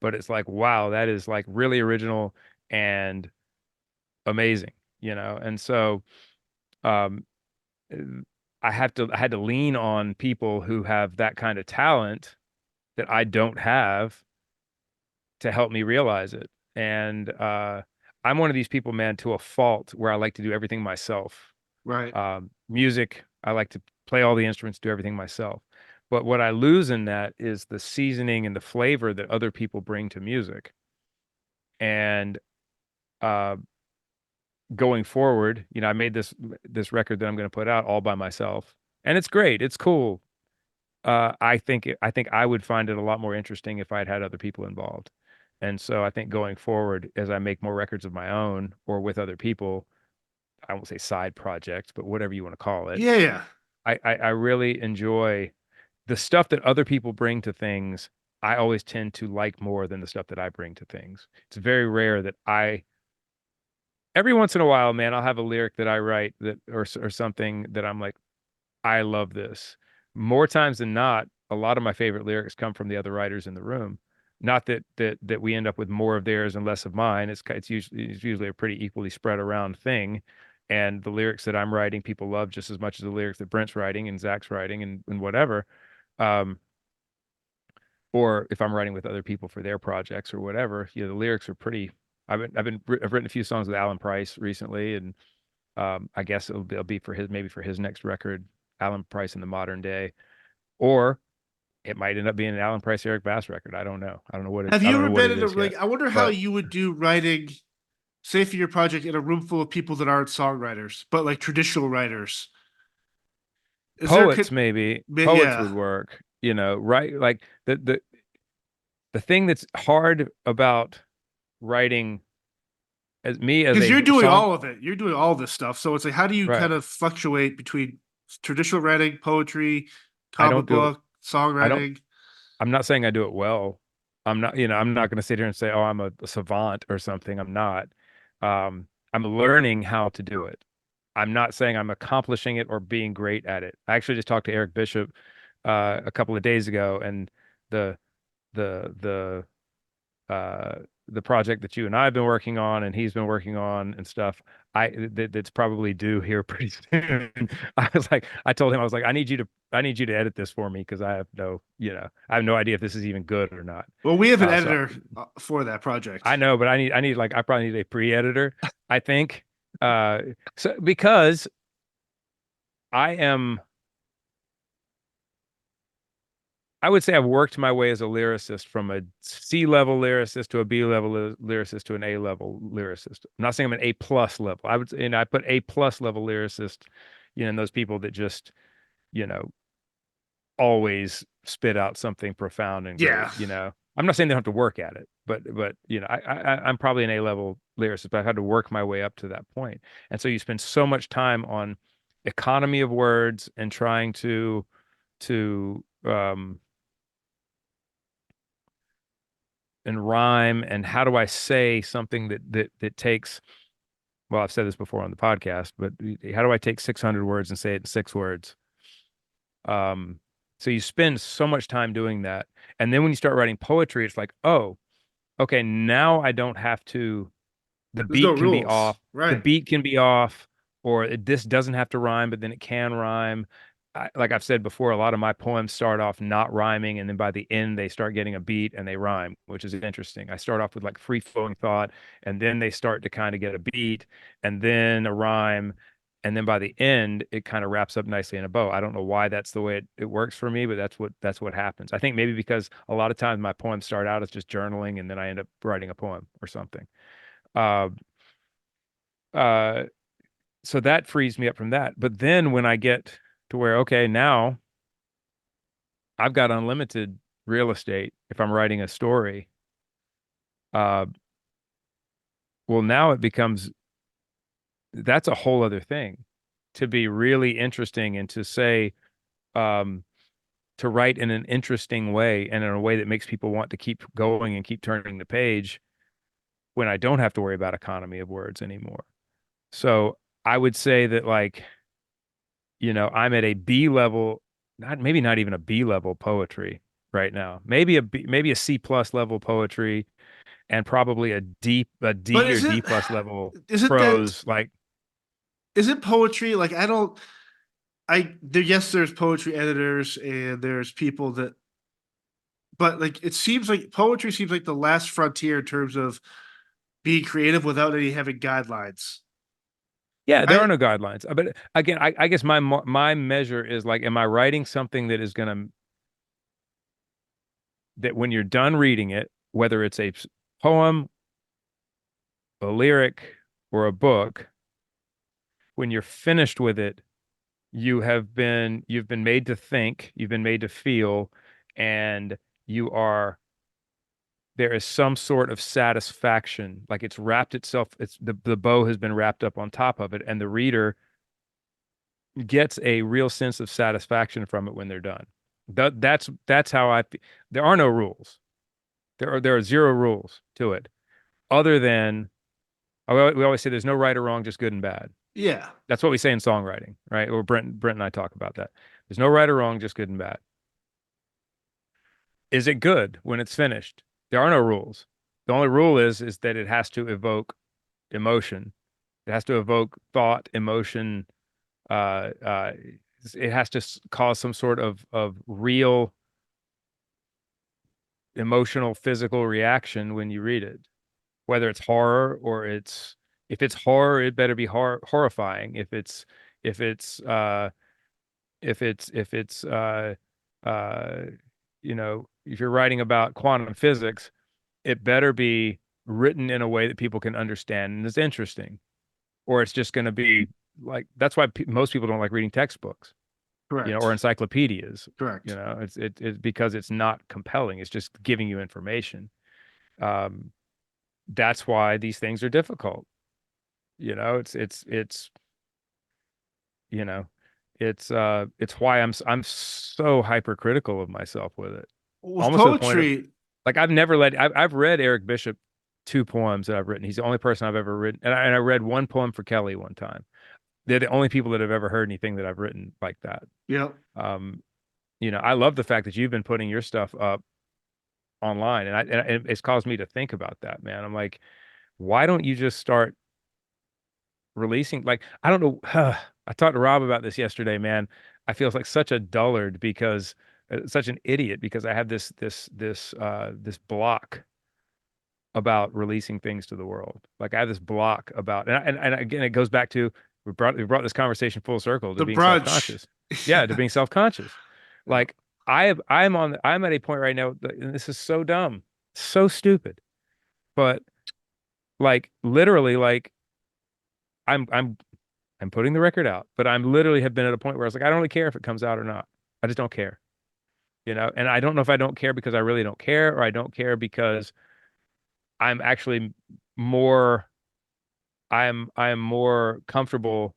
But it's like, wow, that is like really original and amazing. And so um, I had to lean on people who have that kind of talent that I don't have to help me realize it. And I'm one of these people, man, to a fault, where I like to do everything myself. Right. Music, I like to play all the instruments, do everything myself. But what I lose in that is the seasoning and the flavor that other people bring to music. And uh, going forward, I made this record that I'm going to put out all by myself, and it's great. It's cool. I think I would find it a lot more interesting if I had had other people involved. And so I think going forward, as I make more records of my own or with other people, I won't say side projects, but whatever you want to call it, Yeah, yeah. I really enjoy the stuff that other people bring to things. I always tend to like more than the stuff that I bring to things. It's very rare that every once in a while, man, I'll have a lyric that I write that or something that I'm like, I love this. More times than not, a lot of my favorite lyrics come from the other writers in the room. Not that we end up with more of theirs and less of mine. It's usually a pretty equally spread around thing. And the lyrics that I'm writing, people love just as much as the lyrics that Brent's writing and Zach's writing and whatever. Um, or if I'm writing with other people for their projects or whatever, the lyrics are pretty. I've written a few songs with Alan Price recently, and I guess it'll be for his next record, Alan Price in the modern day, or it might end up being an Alan Price Eric Bass record. I don't know. Have I you don't ever know what been it in a is yet. like? I wonder how But you would do writing, say for your project, in a room full of people that aren't songwriters, but like traditional writers. Is there? poets Yeah, would work. Right? Like the thing that's hard about writing as because a you're doing song, all of it. You're doing all this stuff. So it's like, how do you right? kind of fluctuate between traditional writing, poetry, I don't comic do it. book, I don't. songwriting? I'm not saying I do it well. I'm not going to sit here and say, oh, I'm a savant or something. I'm not. I'm learning how to do it. I'm not saying I'm accomplishing it or being great at it. I actually just talked to Eric Bishop a couple of days ago, and the the the uh the project that you and I have been working on and he's been working on and stuff, that's probably due here pretty soon. I told him, I was like, I need you to edit this for me because I have no idea if this is even good or not. Well, we have an So editor for that project. I know, but I probably need a pre-editor, I think. So because I am I would say I've worked my way as a lyricist from a C level lyricist to a B level lyricist to an A level lyricist. I'm not saying I'm an A plus level. I would, I put A plus level lyricist, and those people that just, you know, always spit out something profound and Yeah. great. I'm not saying they don't have to work at it, but I'm probably an A level lyricist, but I've had to work my way up to that point. And so you spend so much time on economy of words and trying to and rhyme, and how do I say something that takes, well, I've said this before on the podcast, but how do I take 600 words and say it in 6 words? Um, so you spend so much time doing that. And then when you start writing poetry, it's like, oh, okay, now I don't have to, the There's no beat can be rules. off. The Right. beat can be off, or this doesn't have to rhyme, but then it can rhyme. Like I've said before, a lot of my poems start off not rhyming, and then by the end they start getting a beat and they rhyme, which is interesting. I start off with like free flowing thought, and then they start to kind of get a beat, and then a rhyme, and then by the end it kind of wraps up nicely in a bow. I don't know why that's the way it works for me, but that's what happens. I think maybe because a lot of times my poems start out as just journaling, and then I end up writing a poem or something. Uh, uh, so that frees me up from that. But then when I get to where, okay, now I've got unlimited real estate if I'm writing a story, uh, well, now it becomes, that's a whole other thing to be really interesting and to say, um, to write in an interesting way and in a way that makes people want to keep going and keep turning the page when I don't have to worry about economy of words anymore. So I would say that, like, I'm at a B level, maybe not even a B level poetry right now. Maybe a C plus level poetry, and probably a But D or D plus level isn't that prose. Like, is it poetry? Like I don't I there yes, there's poetry editors and there's people that but like it seems like poetry seems like the last frontier in terms of being creative without any having guidelines. Yeah, there are I no guidelines. But again, I guess my measure is like, am I writing something that is gonna that when you're done reading it, whether it's a poem, a lyric, or a book, when you're finished with it, you've been made to think, you've been made to feel, and you are there is some sort of satisfaction, like it's wrapped itself, it's the bow has been wrapped up on top of it, and the reader gets a real sense of satisfaction from it when they're done. That's how there are no rules. There are zero rules to it, other than we always say there's no right or wrong, just good and bad. yeah, That's what we say in songwriting, right? Or Brent and I talk about that. There's no right or wrong, just good and bad. Is it good when it's finished? There are no rules. The only rule is that it has to evoke emotion. It has to evoke thought, emotion. Uh, uh, it has to cause some sort of real emotional, physical reaction when you read it. Whether it's horror or it's if it's horror, it better be horrifying. If it's if it's uh you know, if you're writing about quantum physics, it better be written in a way that people can understand and is interesting, or it's just going to be like that's why most people don't like reading textbooks, you know, or correct. encyclopedias. You Correct. know, it's because it's not compelling. It's just giving you information. Um, that's why these things are difficult. You know, it's you know, it's why I'm so hypercritical of myself with it, With almost to the point of poetry, like I've read Eric Bishop two poems that I've written. He's the only person I've ever written, and I read one poem for Kelly one time. They're the only people that have ever heard anything that I've written like that. yeah. Um, you know, I love the fact that you've been putting your stuff up online, and it's caused me to think about that, man. I'm like, why don't you just start releasing? Like, I don't know. I talked to Rob about this yesterday, man. I feel like such a dullard because such an idiot because I have this block about releasing things to the world. Like I have this block about, and again, it goes back to we brought this conversation full circle to The being brunch. self-conscious. Yeah, to being self-conscious. Yeah. Like I'm at a point right now, and this is so dumb, so stupid, but like literally, like I'm I'm I'm putting the record out, but I'm literally have been at a point where I was like, I don't really care if it comes out or not. I just don't care, you know. And I don't know if I don't care because I really don't care, or I don't care because I'm actually more I'm more comfortable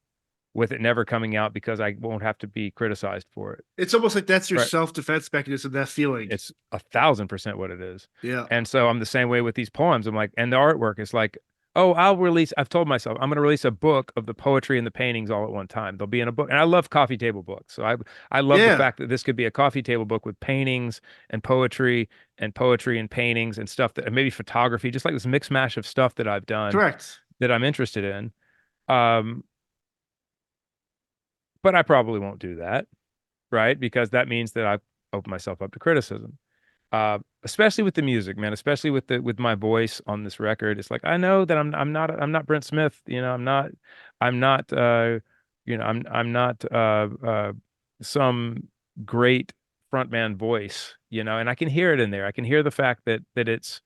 with it never coming out because I won't have to be criticized for it. It's almost like that's your Right. self-defense mechanism, that feeling. It's 1,000% what it is. Yeah. And so I'm the same way with these poems. I'm like, and the artwork is like, oh, I've told myself I'm going to release a book of the poetry and the paintings all at one time. They'll be in a book. And I love coffee table books. So I love the Yeah. fact that this could be a coffee table book with paintings and poetry and paintings and stuff that and maybe photography, just like this mix mash of stuff that I've done Correct. that I'm interested in. Um, but I probably won't do that, right? Because that means that I've opened myself up to criticism. Especially with the music, man, especially with my voice on this record. It's like I know that I'm not Brent Smith, you know, I'm not you know, I'm not some great frontman voice, you know, and I can hear it in there. I can hear the fact that it's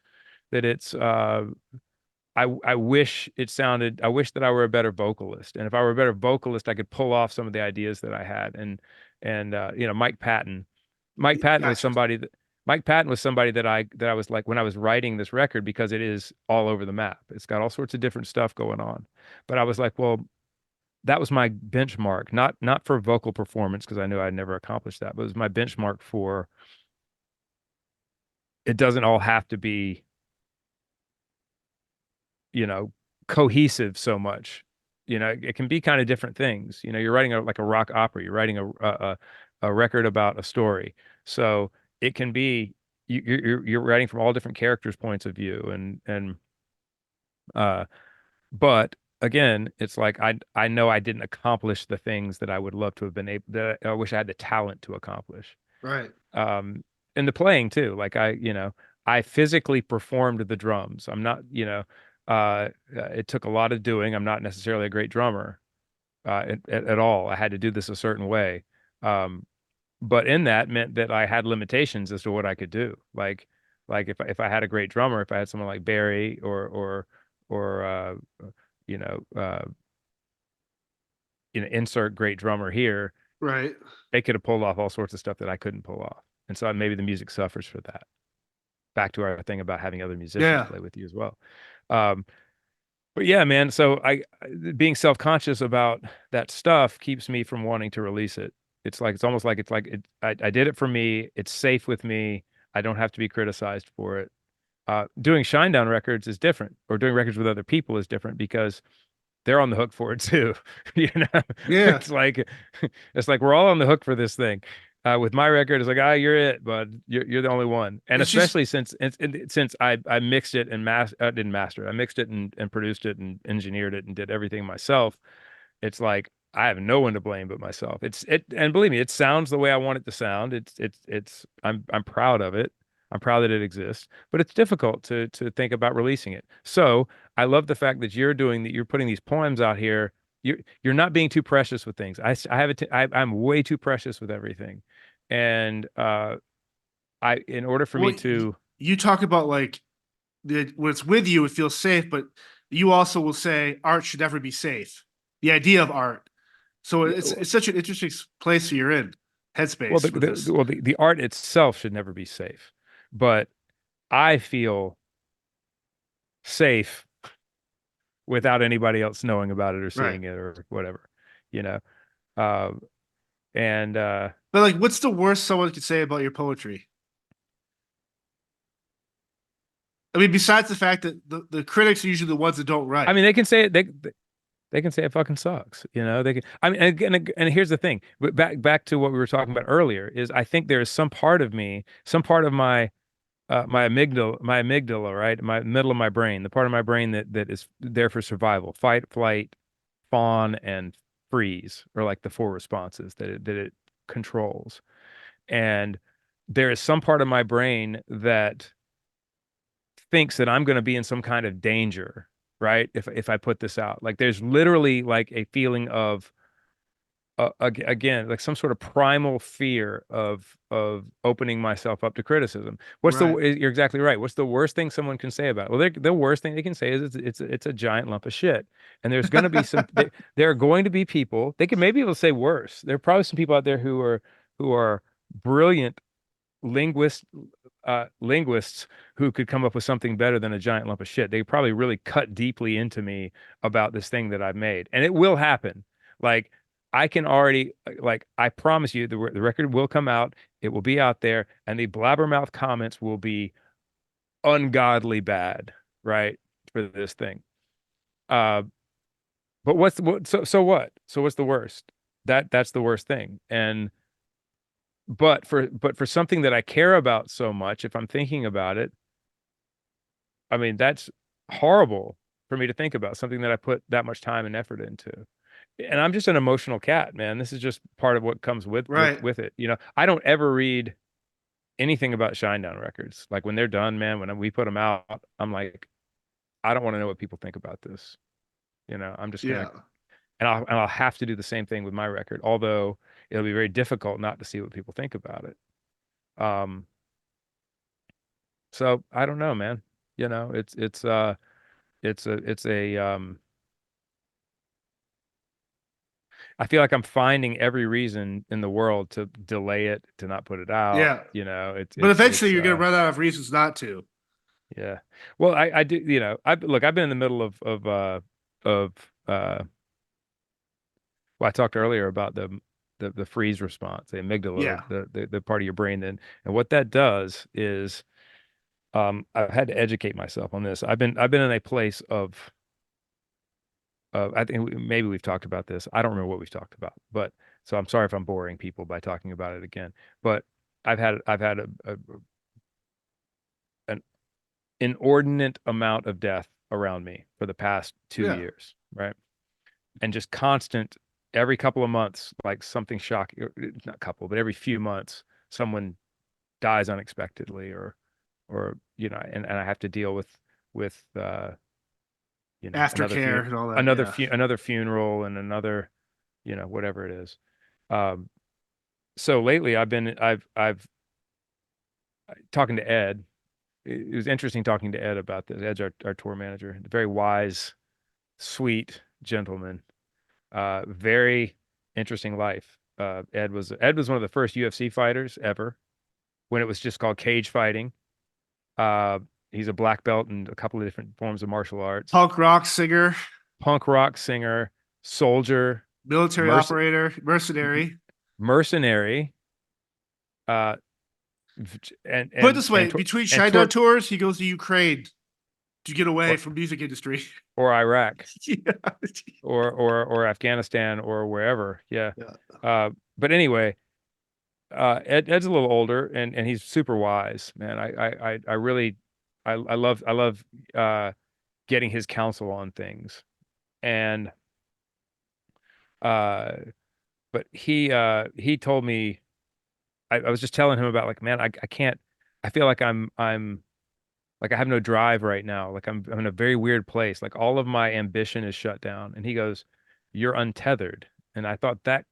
I wish it sounded I wish that I were a better vocalist. And if I were a better vocalist, I could pull off some of the ideas that I had. And you know, Mike Patton was Gotcha. somebody that Mike Patton was somebody that I was like when I was writing this record because it is all over the map. It's got all sorts of different stuff going on. But I was like, well, that was my benchmark, not for vocal performance because I knew I'd never accomplish that, but it was my benchmark for it doesn't all have to be you know, cohesive so much. You know, it can be kind of different things. You know, you're writing like a rock opera, you're writing a record about a story. So it can be you're writing from all different characters' points of view, and uh, but again, it's like I know I didn't accomplish the things that I would love to have been able that I wish I had the talent to accomplish. Right. Um, and the playing too. Like I physically performed the drums. I'm not, it took a lot of doing. I'm not necessarily a great drummer at all. I had to do this a certain way. Um, but in that meant that I had limitations as to what I could do. Like if I had a great drummer, if I had someone like Barry or you know, uh, insert great drummer here, Right. they could have pulled off all sorts of stuff that I couldn't pull off. And so maybe the music suffers for that. Back to our thing about having other musicians Yeah. play with you as well. Um, but yeah, man, so being self-conscious about that stuff keeps me from wanting to release it. It's almost like I did it for me. It's safe with me. I don't have to be criticized for it. Doing Shinedown records is different, or doing records with other people is different because they're on the hook for it too. You know, Yeah. it's like it's like we're all on the hook for this thing. With my record, it's like, you're it, bud. You're the only one. And It's just especially since I mixed it and didn't master it. I mixed it and produced it and engineered it and did everything myself. It's like I have no one to blame but myself. And believe me, it sounds the way I want it to sound. I'm proud of it. I'm proud that it exists, but it's difficult to think about releasing it. So I love the fact that you're putting these poems out here. You're not being too precious with things. I have it. I'm way too precious with everything, and in order for me well, to you talk about like when it's with you, it feels safe, but you also will say art should never be safe. The idea of art. So yeah, it's such an interesting place you're in, well headspace with this. the art itself should never be safe, but I feel safe without anybody else knowing about it or Right. seeing it or whatever, you know. Uh, and But like, what's the worst someone could say about your poetry? I mean, besides the fact that the critics are usually the ones that don't I write. mean, they can say it. They can say it fucking sucks. They can. I mean, and here's the thing. But back to what we were talking about earlier is I think there is some part of me, some part of my amygdala, right, my middle of my brain, the part of my brain that is there for survival, fight, flight, fawn, and freeze, or like the four responses that it controls. And there is some part of my brain that thinks that I'm going to be in some kind of danger, right? If I put this out, like there's literally like a feeling of again, like some sort of primal fear of opening myself up to criticism. Right. You're exactly right. What's the worst thing someone can say about it? Well, the worst thing they can say is it's a giant lump of shit. And there's going to be there are going to be people, they could maybe even say worse. There are probably some people out there who are brilliant linguists linguists who could come up with something better than a giant lump of shit. They probably really cut deeply into me about this thing that I've made. And it will happen. Like I can already like I promise you the record will come out, it will be out there, and the blabbermouth comments will be ungodly bad, right? For this thing. Uh but so what? So what's the worst? That's the worst thing. And but for something that I care about so much, if I'm thinking about it, I mean, that's horrible for me to think about, something that I put that much time and effort into. And I'm just an emotional cat, man. This is just part of what comes with with Right. with it. I don't ever read anything about Shinedown records. Like when they're done, man, when we put them out, I'm like, I don't want to know what people think about this. I'm just gonna Yeah. and I'll have to do the same thing with my record, although it'll be very difficult not to see what people think about it. Um, so I don't know, man. It's a I feel like I'm finding every reason in the world to delay it, to not put it out. Yeah. It's But it's eventually it's you're gonna run out of reasons not to. yeah. Well, I do, I've been in the middle of well, I talked earlier about the freeze response, the amygdala, Yeah. the part of your brain then, and what that does is I've had to educate myself on this. I've been in a place of I think maybe we've talked about this. I don't remember what we've talked about, but so I'm sorry if I'm boring people by talking about it again. But I've had an inordinate amount of death around me for the past two Yeah. years. right? And just constant every couple of months, like something shocking, not couple, but every few months, someone dies unexpectedly or and I have to deal with Aftercare and all that. another Yeah. another funeral and another, whatever it is. Um, so lately I've talking to Ed. It was interesting talking to Ed about this. Ed's our tour manager, very wise, sweet gentleman. Very interesting life. Ed was one of the first UFC fighters ever when it was just called cage fighting. Uh, he's a black belt in a couple of different forms of martial arts. Punk rock singer, Punk rock singer, soldier, military merc operator, mercenary. mercenary, uh, and Put it and this and way, tour between and Shinedown tour tours, he goes to Ukraine to get away or from music industry. or Iraq Yeah. or Afghanistan or wherever. Yeah. Yeah. But anyway, Ed's a little older and he's super wise, man. I really I love uh getting his counsel on things. And uh but he told me I was just telling him about like, man, I can't I feel like I'm like I have no drive right now. Like I'm in a very weird place. Like all of my ambition is shut down. And he goes, "You're untethered." And I thought that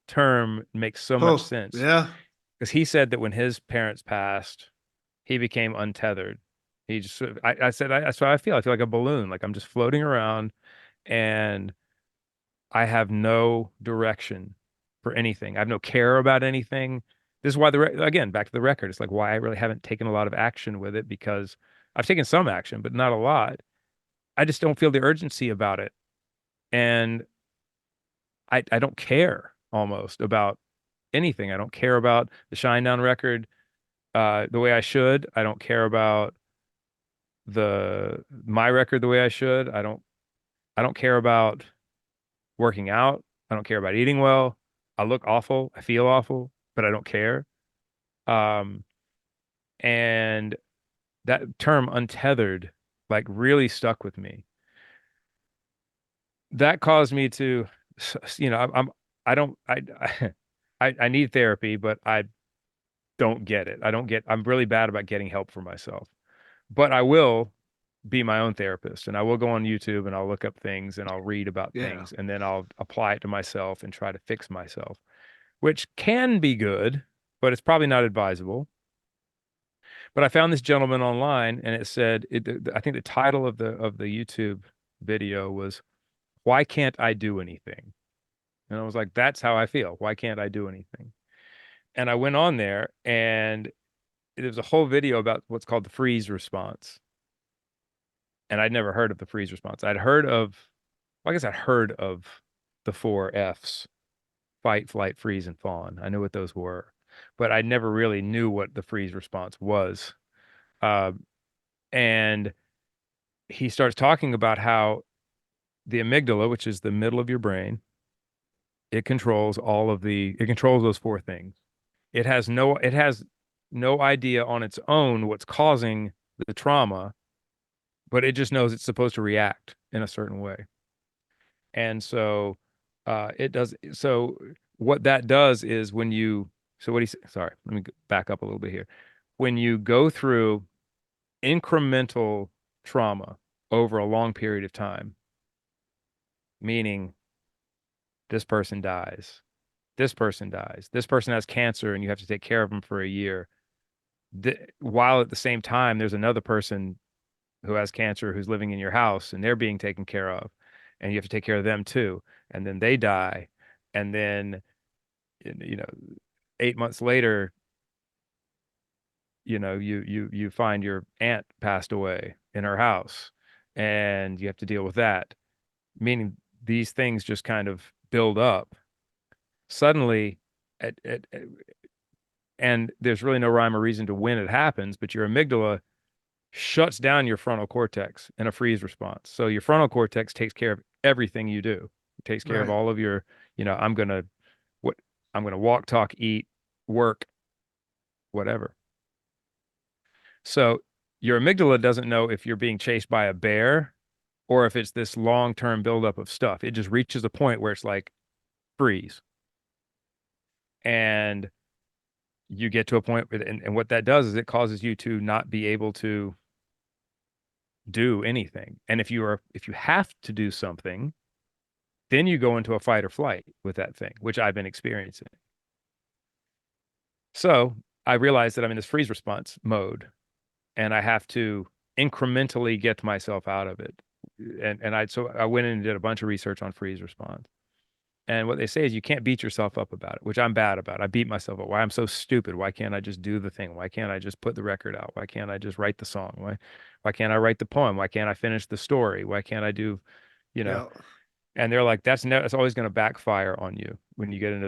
term makes so much Oh, sense yeah. because he said that when his parents passed, he became untethered. He just I said that's how I feel. I feel like a balloon. Like I'm just floating around and I have no direction for anything. I have no care about anything. This is why again, back to the record. It's like why I really haven't taken a lot of action with it because I've taken some action, but not a lot. I just don't feel the urgency about it. And I don't care almost about anything. I don't care about the Shinedown record the way I should. I don't care about the my record the way I should. I don't care about working out. I don't care about eating well. I look awful. I feel awful, but I don't care. Um, and that term untethered like really stuck with me. That caused me to, I don't, I need therapy, but I don't get it. I'm really bad about getting help for myself, but I will be my own therapist and I will go on YouTube and I'll look up things and I'll read about Yeah. things and then I'll apply it to myself and try to fix myself, which can be good, but it's probably not advisable. But I found this gentleman online and it said, I think the title of the YouTube video was, "Why can't I do anything?" And I was like, that's how I feel. Why can't I do anything? And I went on there and there was a whole video about what's called the freeze response. And I'd never heard of the freeze response. Well, I guess I'd heard of the four F's: fight, flight, freeze, and fawn. I knew what those were, but I never really knew what the freeze response was. Uh, and he starts talking about how the amygdala, which is the middle of your brain, it controls those four things. It has no idea on its own what's causing the trauma, but it just knows it's supposed to react in a certain way. And so it does so what that does is when you so what he sorry, let me back up a little bit here. When you go through incremental trauma over a long period of time, meaning this person dies, this person dies, this person has cancer and you have to take care of them for a year, while at the same time there's another person who has cancer who's living in your house and they're being taken care of and you have to take care of them too, and then they die, and then you know 8 months later you find your aunt passed away in her house and you have to deal with that, meaning these things just kind of build up suddenly and there's really no rhyme or reason to when it happens, but your amygdala shuts down your frontal cortex in a freeze response. So your frontal cortex takes care of everything you do. It takes care of Right. all of your, what I'm gonna walk, talk, eat, work, whatever. So your amygdala doesn't know if you're being chased by a bear or if it's this long-term buildup of stuff. It just reaches a point where it's like freeze. And you get to a point where, and what that does is it causes you to not be able to do anything. And if you have to do something, then you go into a fight or flight with that thing, which I've been experiencing. So I realized that I'm in this freeze response mode and I have to incrementally get myself out of it. So I went in and did a bunch of research on freeze response. And what they say is you can't beat yourself up about it, which I'm bad about. I beat myself up. Why I'm so stupid. Why can't I just do the thing? Why can't I just put the record out? Why can't I just write the song? Why can't I write the poem? Why can't I finish the story? Why can't I do, you know? Yeah. And they're like, that's always going to backfire on you when you get into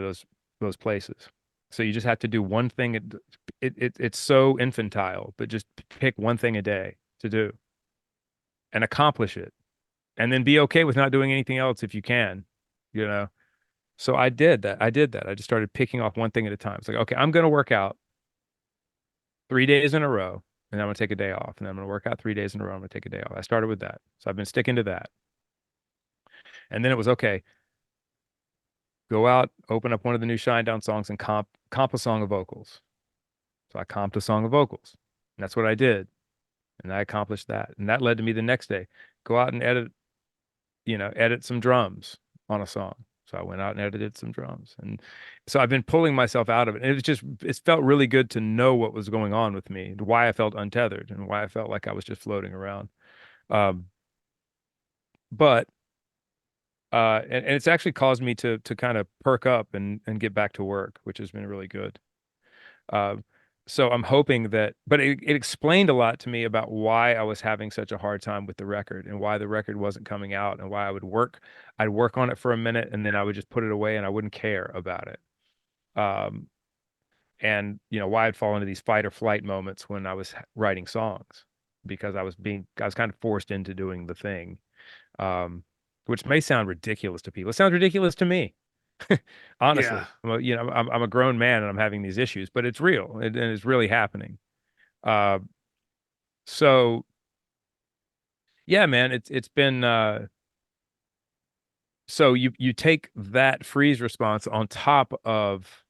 those places. So you just have to do one thing. It's so infantile, but just pick one thing a day to do and accomplish it, and then be okay with not doing anything else if you can, you know. So I did that. I did that. I just started picking off one thing at a time. It's like, okay, I'm going to work out 3 days in a row, and I'm going to take a day off, and then I'm going to work out 3 days in a row. I'm going to take a day off. I started with that, so I've been sticking to that. And then it was okay. Go out, open up one of the new Shinedown songs, and comp a song of vocals. So I comped a song of vocals. And that's what I did. And I accomplished that. And that led to me the next day. Go out and edit some drums on a song. So I went out and edited some drums. And so I've been pulling myself out of it. And it felt really good to know what was going on with me, why I felt untethered and why I felt like I was just floating around. Um, but and it's actually caused me to kind of perk up and get back to work, which has been really good. Uh, so I'm hoping that, but it explained a lot to me about why I was having such a hard time with the record and why the record wasn't coming out and why I'd work on it for a minute and then I would just put it away and I wouldn't care about it. Um, and why I'd fall into these fight or flight moments when I was writing songs because I was kind of forced into doing the thing. Which may sound ridiculous to people. It sounds ridiculous to me. Yeah. Honestly, I'm a grown man and I'm having these issues, but it's real and it's really happening. Uh, so yeah, man, it's been so you take that freeze response on top of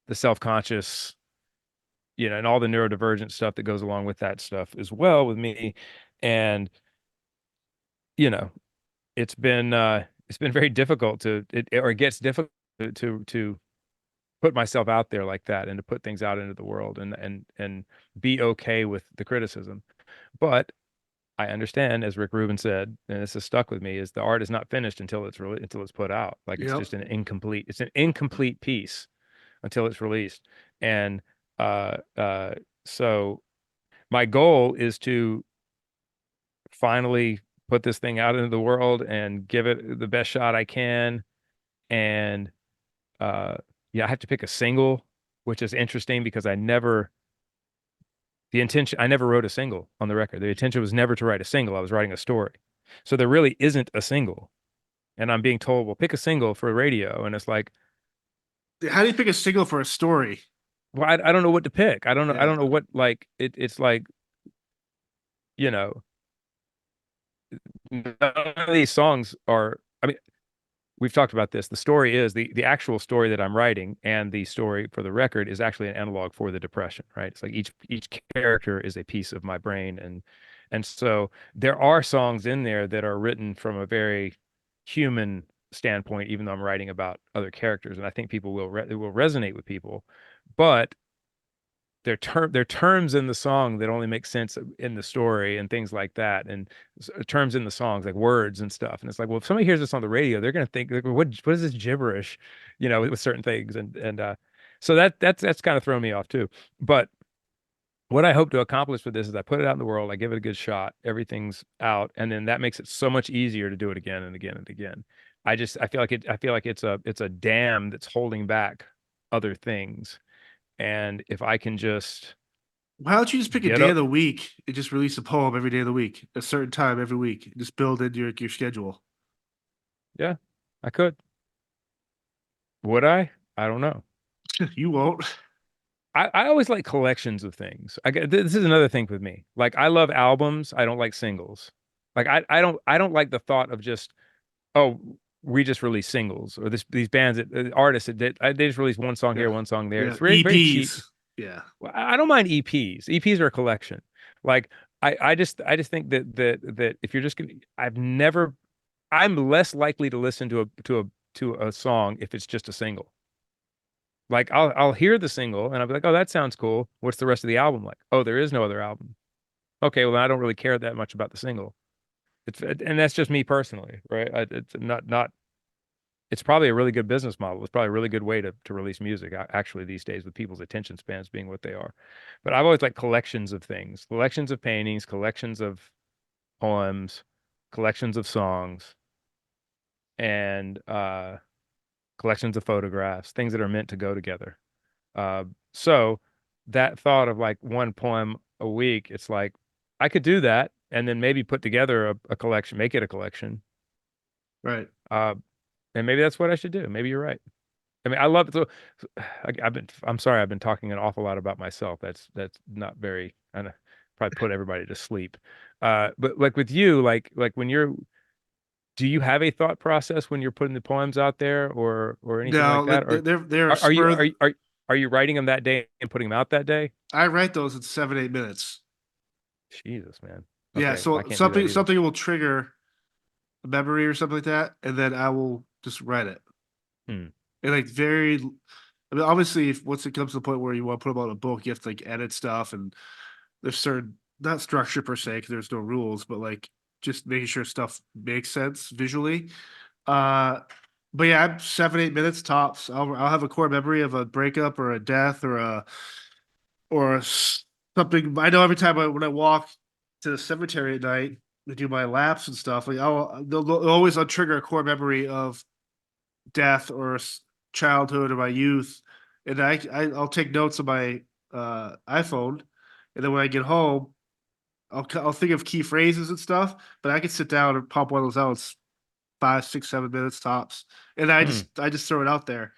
the self-conscious, and all the neurodivergent stuff that goes along with that stuff as well with me, and you know, it's been very difficult or it gets difficult to put myself out there like that and to put things out into the world and be okay with the criticism. But I understand, as Rick Rubin said, and this has stuck with me, is the art is not finished until it's put out. Like Yep. it's an incomplete piece until it's released. And uh uh so my goal is to finally put this thing out into the world and give it the best shot I can. And uh yeah, I have to pick a single, which is interesting because I never wrote a single on the record. The intention was never to write a single. I was writing a story. So there really isn't a single. And I'm being told, well, pick a single for radio. And it's like, How do you pick a single for a story? well, I don't know what to pick. I Yeah. don't know what, like, it's like, you know, none of these songs are, I mean, we've talked about this. The story is the actual story that I'm writing and the story for the record is actually an analog for the depression, right? It's like each character is a piece of my brain, and so there are songs in there that are written from a very human standpoint, even though I'm writing about other characters, and I think people it will resonate with people, but there are terms in the song that only make sense in the story and things like that, and terms in the songs like words and stuff. And it's like, well, if somebody hears this on the radio, they're gonna think, like, what is this gibberish, with certain things, and so that's kind of thrown me off too. But what I hope to accomplish with this is I put it out in the world, I give it a good shot, everything's out, and then that makes it so much easier to do it again and again and again. I feel like it's a dam that's holding back other things. And if I can just Why don't you just pick a get day of up, the week and just release a poem every day of the week, a certain time every week? Just build in your schedule. yeah, I could. Would I? I don't know. You won't. I always like collections of things. This is another thing with me. Like I love albums. I don't like singles. Like I don't like the thought of just, oh, we just release singles, or these bands that artists that they just release one song Yeah. here, one song there. Yeah. It's very very cheap. EPs. Yeah. Well, I don't mind EPs. EPs are a collection. Like I just think that if you're just gonna, I'm less likely to listen to a song if it's just a single. Like I'll hear the single and I'll be like, oh, that sounds cool. What's the rest of the album like? Oh, there is no other album. Okay, well, I don't really care that much about the single. And that's just me personally, right? It's not. It's probably a really good business model. It's probably a really good way to release music actually these days, with people's attention spans being what they are. But I've always liked collections of things, collections of paintings, collections of poems, collections of songs, and collections of photographs, things that are meant to go together. Uh, so that thought of like one poem a week, it's like I could do that and then maybe put together a collection, make it a collection. Right. Uh, and maybe that's what I should do. Maybe you're right. I mean, I love it. I'm sorry, I've been talking an awful lot about myself. That's not very, I know, probably put everybody to sleep. But like with you, like when you're, do you have a thought process when you're putting the poems out there, or anything No, like that? like Or they're are you spur. are you writing them that day and putting them out that day? I write those in 7, 8 minutes. Jesus, man. Yeah, Okay, I so can't do that either. something will trigger a memory or something like that, and then I will just write it. Hmm. And like very, I mean, obviously, if once it comes to the point where you want to put them on a book, you have to like edit stuff, and there's certain not structure per se, because there's no rules, but like just making sure stuff makes sense visually. Uh, but yeah, I'm 7, 8 minutes tops. I'll have a core memory of a breakup or a death or something. I know every time when I walk to the cemetery at night to do my laps and stuff, like they'll always trigger a core memory of death or childhood or my youth, and I'll take notes on my iPhone, and then when I get home, I'll think of key phrases and stuff. But I can sit down and pop one of those out. It's 5, 6, 7 minutes tops, and Hmm. I just throw it out there.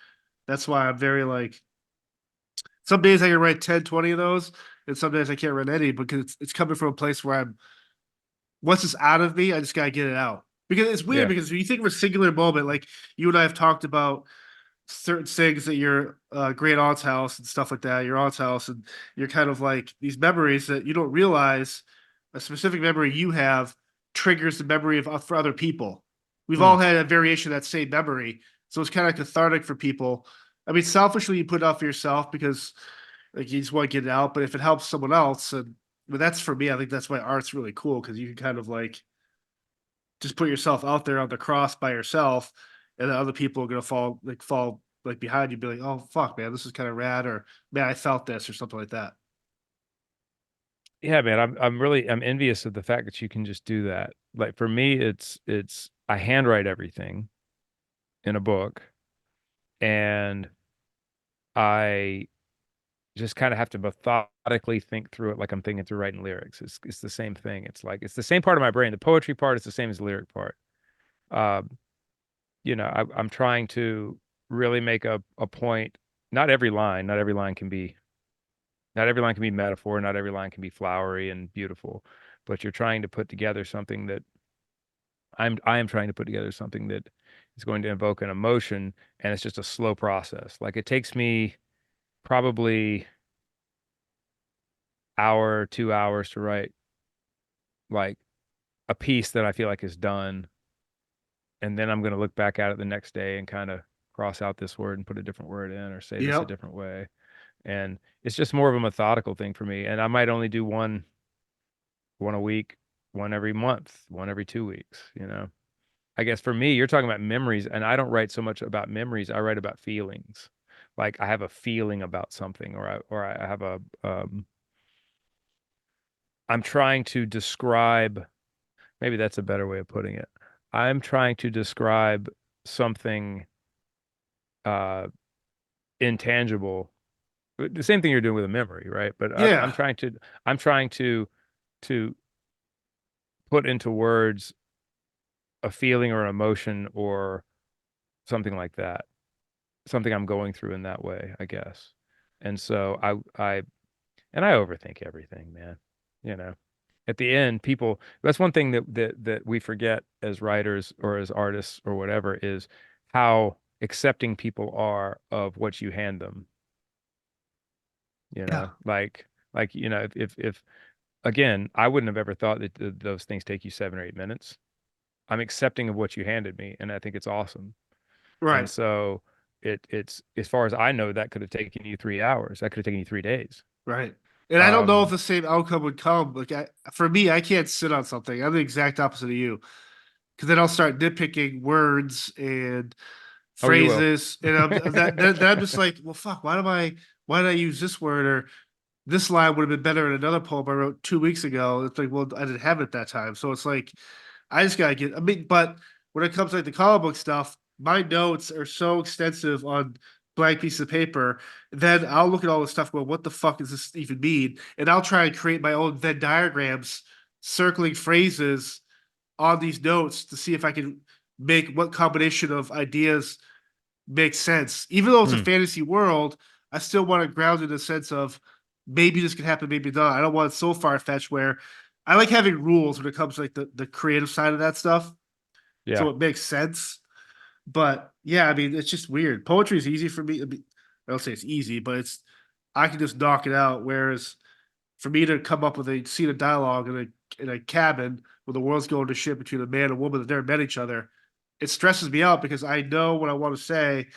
That's why I'm very like some days I can write 10, 20 of those, and some days I can't write any because it's coming from a place where I'm once it's out of me, I just gotta get it out. Because it's weird Yeah. because when you think of a singular moment, like you and I have talked about certain things at your great aunt's house and stuff like that, your aunt's house, and you're kind of like these memories that you don't realize a specific memory you have triggers the memory of for other people. We've Hmm. all had a variation of that same memory, so it's kind of cathartic for people. I mean, selfishly, you put it out for yourself because like you just want to get it out, but if it helps someone else, and but that's for me, I think that's why art's really cool because you can kind of like just put yourself out there on the cross by yourself, and then other people are gonna fall like behind you, be like, "Oh fuck, man, this is kind of rad," or "Man, I felt this," or something like that. Yeah, man, I'm envious of the fact that you can just do that. Like for me, it's I handwrite everything in a book, and I just kind of have to methodically think through it like I'm thinking through writing lyrics. It's the same thing. It's like it's the same part of my brain. The poetry part is the same as the lyric part. Um, I'm trying to really make a point. Not every line can be, not every line can be metaphor. Not every line can be flowery and beautiful. But you're trying to put together something that I am trying to put together something that is going to invoke an emotion, and it's just a slow process. Like it takes me probably hour, 2 hours to write like a piece that I feel like is done, and then I'm going to look back at it the next day and kind of cross out this word and put a different word in or say this a Yep. different way. And it's just more of a methodical thing for me. And I might only do one a week, one every month, one every 2 weeks. I guess for me, you're talking about memories, and I don't write so much about memories. I write about feelings. Like I have a feeling about something, or I have I'm trying to describe, maybe that's a better way of putting it. I'm trying to describe something uh intangible. The same thing you're doing with a memory, right? But Yeah. I'm trying to put into words a feeling or an emotion or something like that. Something I'm going through in that way, I guess. And so I overthink everything, man. You know. at the end, people, that's one thing that we forget as writers or as artists or whatever is how accepting people are of what you hand them, you Yeah, know, if again, I wouldn't have ever thought that those things take you 7 or 8 minutes. I'm accepting of what you handed me, and I think it's awesome. And right, so it's as far as I know, that could have taken you 3 hours. That could have taken you 3 days. right. And I don't know if Um, the same outcome would come. Like for me, I can't sit on something. I'm the exact opposite of you, because then I'll start nitpicking words and oh, you will. phrases, and then I'm just like, well, fuck, why did I use this word, or this line would have been better in another poem I wrote 2 weeks ago. It's like, well, I didn't have it at that time, so it's like I just gotta get. I mean, but when it comes to like the comic book stuff, my notes are so extensive on blank pieces of paper. Then I'll look at all this stuff. Well, what the fuck does this even mean? And I'll try and create my own Venn diagrams, circling phrases on these notes to see if I can make what combination of ideas makes sense. Even though it's a Hmm. fantasy world, I still want to ground it in a sense of maybe this could happen, maybe not. I don't want it so far fetched where I like having rules when it comes to like the creative side of that stuff. Yeah. So it makes sense. But yeah, I mean, it's just weird. Poetry is easy for me. I don't say it's easy, but it's I can just knock it out. Whereas for me to come up with a scene of dialogue in a cabin where the world's going to shit between a man and woman that never met each other, it stresses me out because I know what I want to say,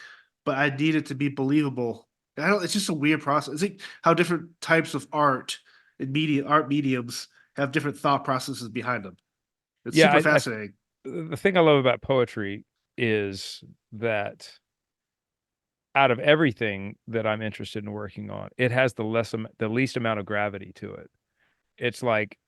but I need it to be believable. And I don't. It's just a weird process. It's like how different types of art mediums have different thought processes behind them. It's Yeah. super fascinating. The thing I love about poetry is that out of everything that I'm interested in working on, it has the least amount of gravity to it. It's like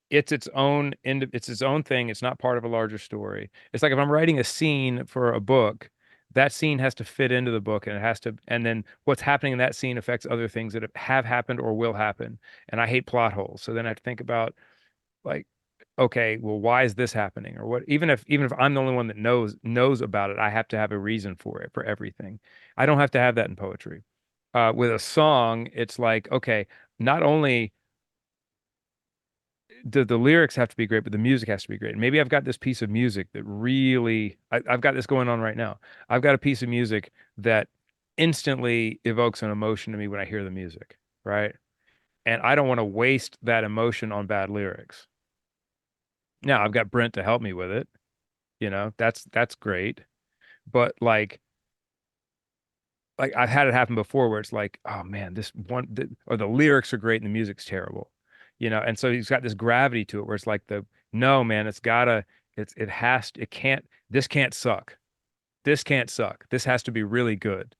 it's its own thing. It's not part of a larger story. It's like if I'm writing a scene for a book, that scene has to fit into the book and it has to, and then what's happening in that scene affects other things that have happened or will happen. And I hate plot holes. So then I have to think about like, okay, well, why is this happening? Or what, even if I'm the only one that knows about it, I have to have a reason for it for everything. I don't have to have that in poetry. With a song, it's like, okay, not only the lyrics have to be great, but the music has to be great. And maybe I've got this piece of music that really I've got this going on right now. I've got a piece of music that instantly evokes an emotion to me when I hear the music, right? And I don't want to waste that emotion on bad lyrics. Now I've got Brent to help me with it, that's great. But like I've had it happen before where it's like, oh man, or the lyrics are great and the music's terrible, and so he's got this gravity to it where it's like no man, it can't, this can't suck. This can't suck. This has to be really good,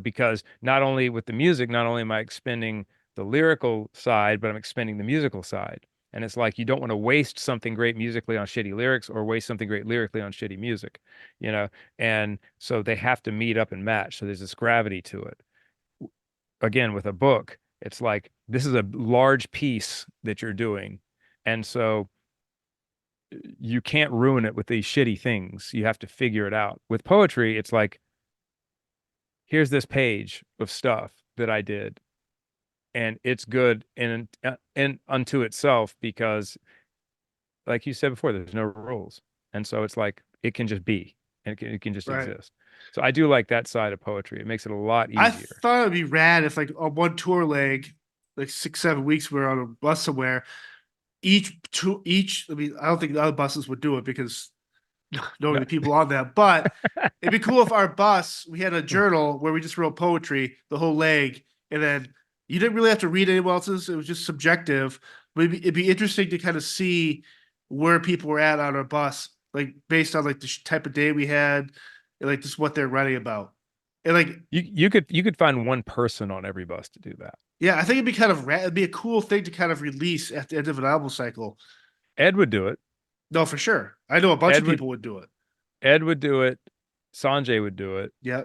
because not only with the music, not only am I expending the lyrical side, but I'm expending the musical side. And it's like you don't want to waste something great musically on shitty lyrics or waste something great lyrically on shitty music, you know? And so they have to meet up and match. So there's this gravity to it. Again, with a book, it's like this is a large piece that you're doing. And so you can't ruin it with these shitty things. You have to figure it out. With poetry, it's like, here's this page of stuff that I did, and it's good in unto itself because, like you said before, there's no rules, and so it's like it can just be, and it can just Right. exist. So I do like that side of poetry. It makes it a lot I easier. thought it'd be rad if like on one tour leg, like 6, 7 weeks, we were on a bus somewhere. Each. I mean, I don't think the other buses would do it because knowing No. the people on that. But it'd be cool if our bus we had a journal where we just wrote poetry the whole leg, and then you didn't really have to read anyone else's. It was just subjective. But it'd be interesting to kind of see where people were at on our bus, like based on like the type of day we had, and like just what they're writing about. And like, You could find one person on every bus to do that. yeah, I think it'd be kind of it'd be a cool thing to kind of release at the end of an album cycle. Ed would do it. No, for sure. I know a bunch of Ed would people would do it. Ed would do it. Sanjay would do it. Yeah,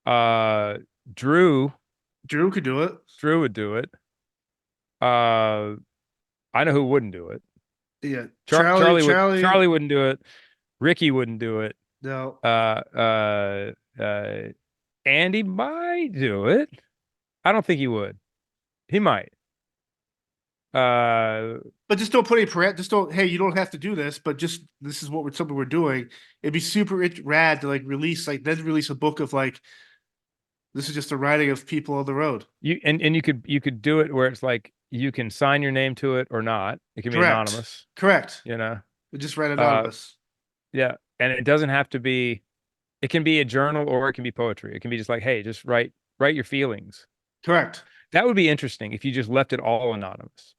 Uh, Drew Drew could do it. Drew would do it. Uh, I know who wouldn't do it. Yeah, Char Charlie would Charlie. Charlie wouldn't do it. Ricky wouldn't do it. No, Uh, uh, uh, Andy might do it. I don't think he would. He might. But just don't put any just don't. Hey, you don't have to do this, but just this is something we're doing. It'd be super rad to like release a book of like this is just a writing of people on the road. and you could do it where it's like you can sign your name to it or not. It can be Correct. anonymous, Correct. you know. Just write Uh, anonymous. yeah, and it doesn't have to be. It can be a journal or it can be poetry. It can be just like, hey, just write your feelings. Correct. That would be interesting if you just left it all anonymous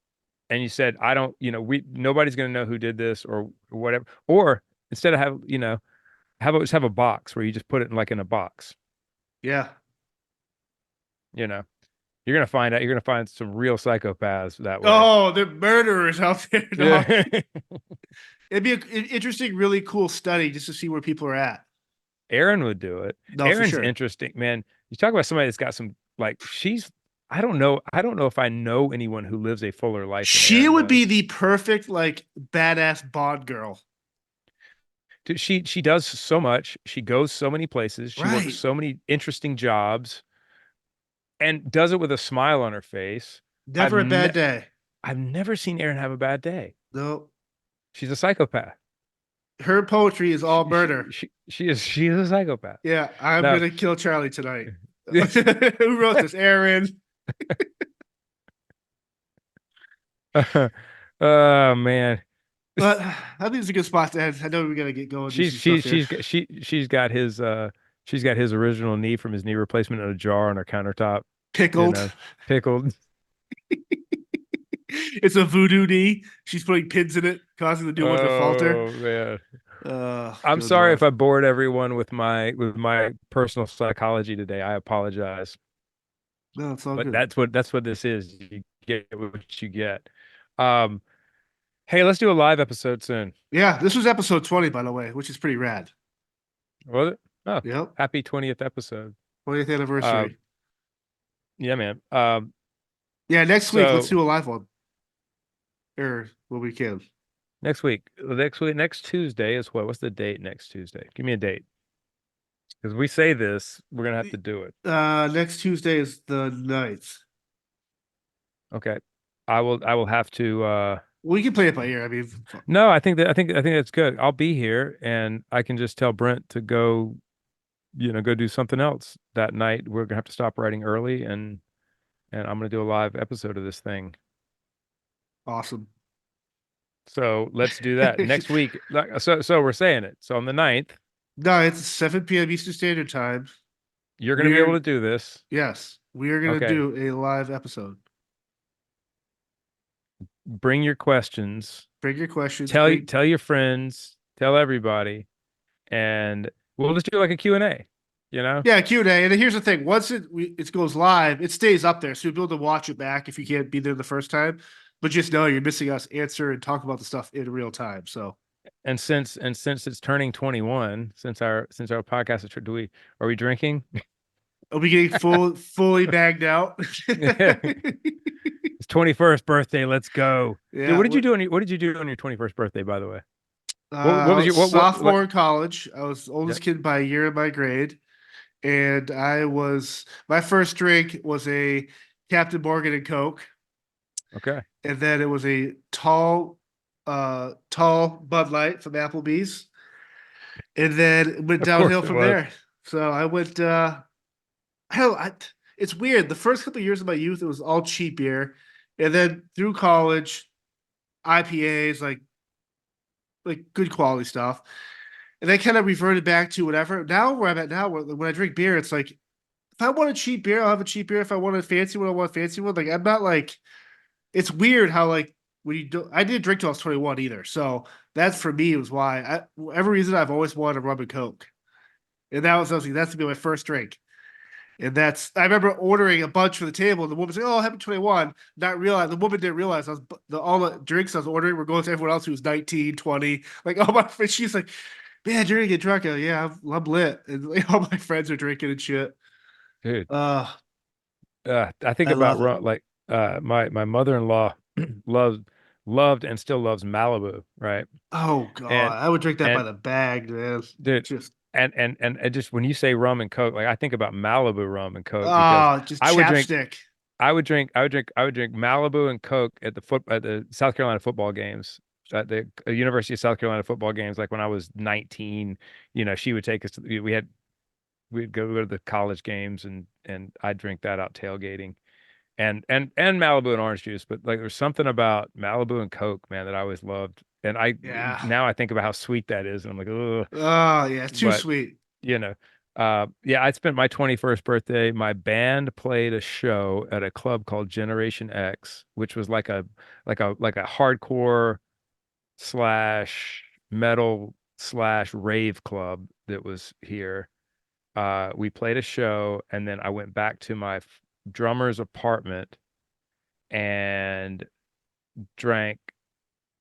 and you said, I don't, we nobody's going to know who did this or whatever. Or instead of how about just have a box where you just put it in a box, Yeah. you know. You're gonna find some real psychopaths that way. Oh, the murderers out there, dog. Yeah. It'd be an interesting, really cool study just to see where people are at. Aaron would do it. No, for Aaron's sure. interesting, man. You talk about somebody that's got some like she's I don't know if I know anyone who lives a fuller life than She Aaron would be does. the perfect, like, badass Bond girl. Dude, she does so much. She goes so many places. She works Right. so many interesting jobs and does it with a smile on her face. I've Never a ne bad day. I've never seen Erin have a bad day. No. She's a psychopath. Her poetry is all She she murder. she is a psychopath. Yeah, I'm Now, gonna kill Charlie tonight. Who wrote this? Aaron. oh man, But I think it's a good spot to end. I know we gotta get going, do she's some stuff she's here. she's got his original knee from his knee replacement in a jar on her countertop. You Pickled. know, pickled. It's a voodoo knee. She's putting pins in it, causing the new one to falter. Oh man. I'm Good sorry if lord. I bored everyone with my personal psychology today. I apologize. No, it's all But good. that's what this is. You get what you get. Um, hey, let's do a live episode soon. Yeah, this was episode 20, by the way, which is pretty rad. Was it? Oh, Yep. happy 20th episode. 20th Uh, anniversary. yeah, man. Yeah, next week let's So do a live one. Or when we can. next Tuesday is what? What's the date next Tuesday? Give me a date. Because we say this, we're gonna have to do it. Next Tuesday is the 9th. Okay. I will have to We can play it by ear. I mean, no, I think that's good. I'll be here and I can just tell Brent to go, go do something else that night. We're gonna have to stop writing early and I'm gonna do a live episode of this thing. awesome. So let's do that next week. So we're saying it. So on the 9th, No, it's 7 p.m. Eastern Standard Time. you're gonna be able to We're do this. Yes, we are gonna Okay. do a live episode. Bring your questions. Bring your questions. Tell your friends, tell everybody, and we'll just do like a Q&A, you know? Yeah, Q&A. And here's the thing: once it goes live, it stays up there, so you'll be able to watch it back if you can't be there the first time. But just know you're missing us answer and talk about the stuff in real time. So And since it's turning 21, since our podcast is are we drinking? I'll be getting fully bagged out. It's 21st birthday. Let's go. Dude, Yeah. what did you do on your 21st birthday, by the way? What I was was your what like sophomore in college. I was the yeah, oldest kid by a year in my grade. And my first drink was a Captain Morgan and Coke. okay. And then it was a tall Bud Light from Applebee's. And then it went Of course downhill it from was. there. So I went, hell, it's weird. The first couple of years of my youth, it was all cheap beer. And then through college, IPAs, like good quality stuff. And I kind of reverted back to whatever. Now where I'm at now, when I drink beer, it's like if I want a cheap beer, I'll have a cheap beer. If I want a fancy one, I want a fancy one. Like I'm not like it's weird how like when you do I didn't drink till I was 21 either. So that's for me was why whatever reason I've always wanted a rum and coke. And I was like, that's gonna be my first drink. And I remember ordering a bunch for the table, and the woman's like, "Oh, happy 21." Not realize the woman didn't realize all the drinks I was ordering were going to everyone else who was 19, 20. Like, oh my friend, she's like, "Man, you're gonna get drunk." I go, yeah, I'm lit, and like, all my friends are drinking and shit. Dude. Uh, I think I about love it. like my mother-in-law loved and still loves Malibu, right? Oh And god, I would drink that by and the bag, man. dude, Just and just when you say rum and Coke, like I think about Malibu rum and Coke because I just would drink chapstick. I would drink Malibu and Coke at the South Carolina football games. At the University of South Carolina football games, like when I was 19, she would take us we'd go to the college games, and I'd drink that out tailgating, and Malibu and orange juice. But like there's something about Malibu and Coke, man, that I always loved. And Yeah. now I think about how sweet that is, and I'm like, oh, Oh yeah, it's too but sweet. you know, yeah, I spent my 21st birthday. My band played a show at a club called Generation X, which was like a hardcore slash metal slash rave club that was here. We played a show, and then I went back to my drummer's apartment and drank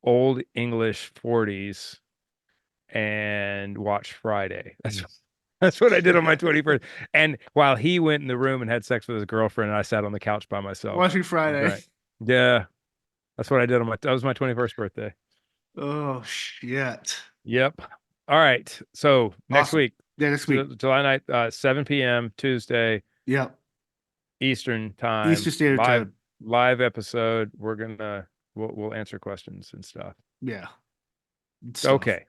old English 40s and watched Friday. That's what I did on my 21st. And while he went in the room and had sex with his girlfriend, and I sat on the couch by myself Watching and Friday. drank. Yeah, that's what I did that was my 21st birthday. Oh shit. Yep. All right. So next Awesome. week, Yeah, this week. July night, 7 p.m. Tuesday, Yep. Eastern time, Eastern Standard Time. live episode. We'll answer questions and stuff. Yeah. Good stuff. Okay.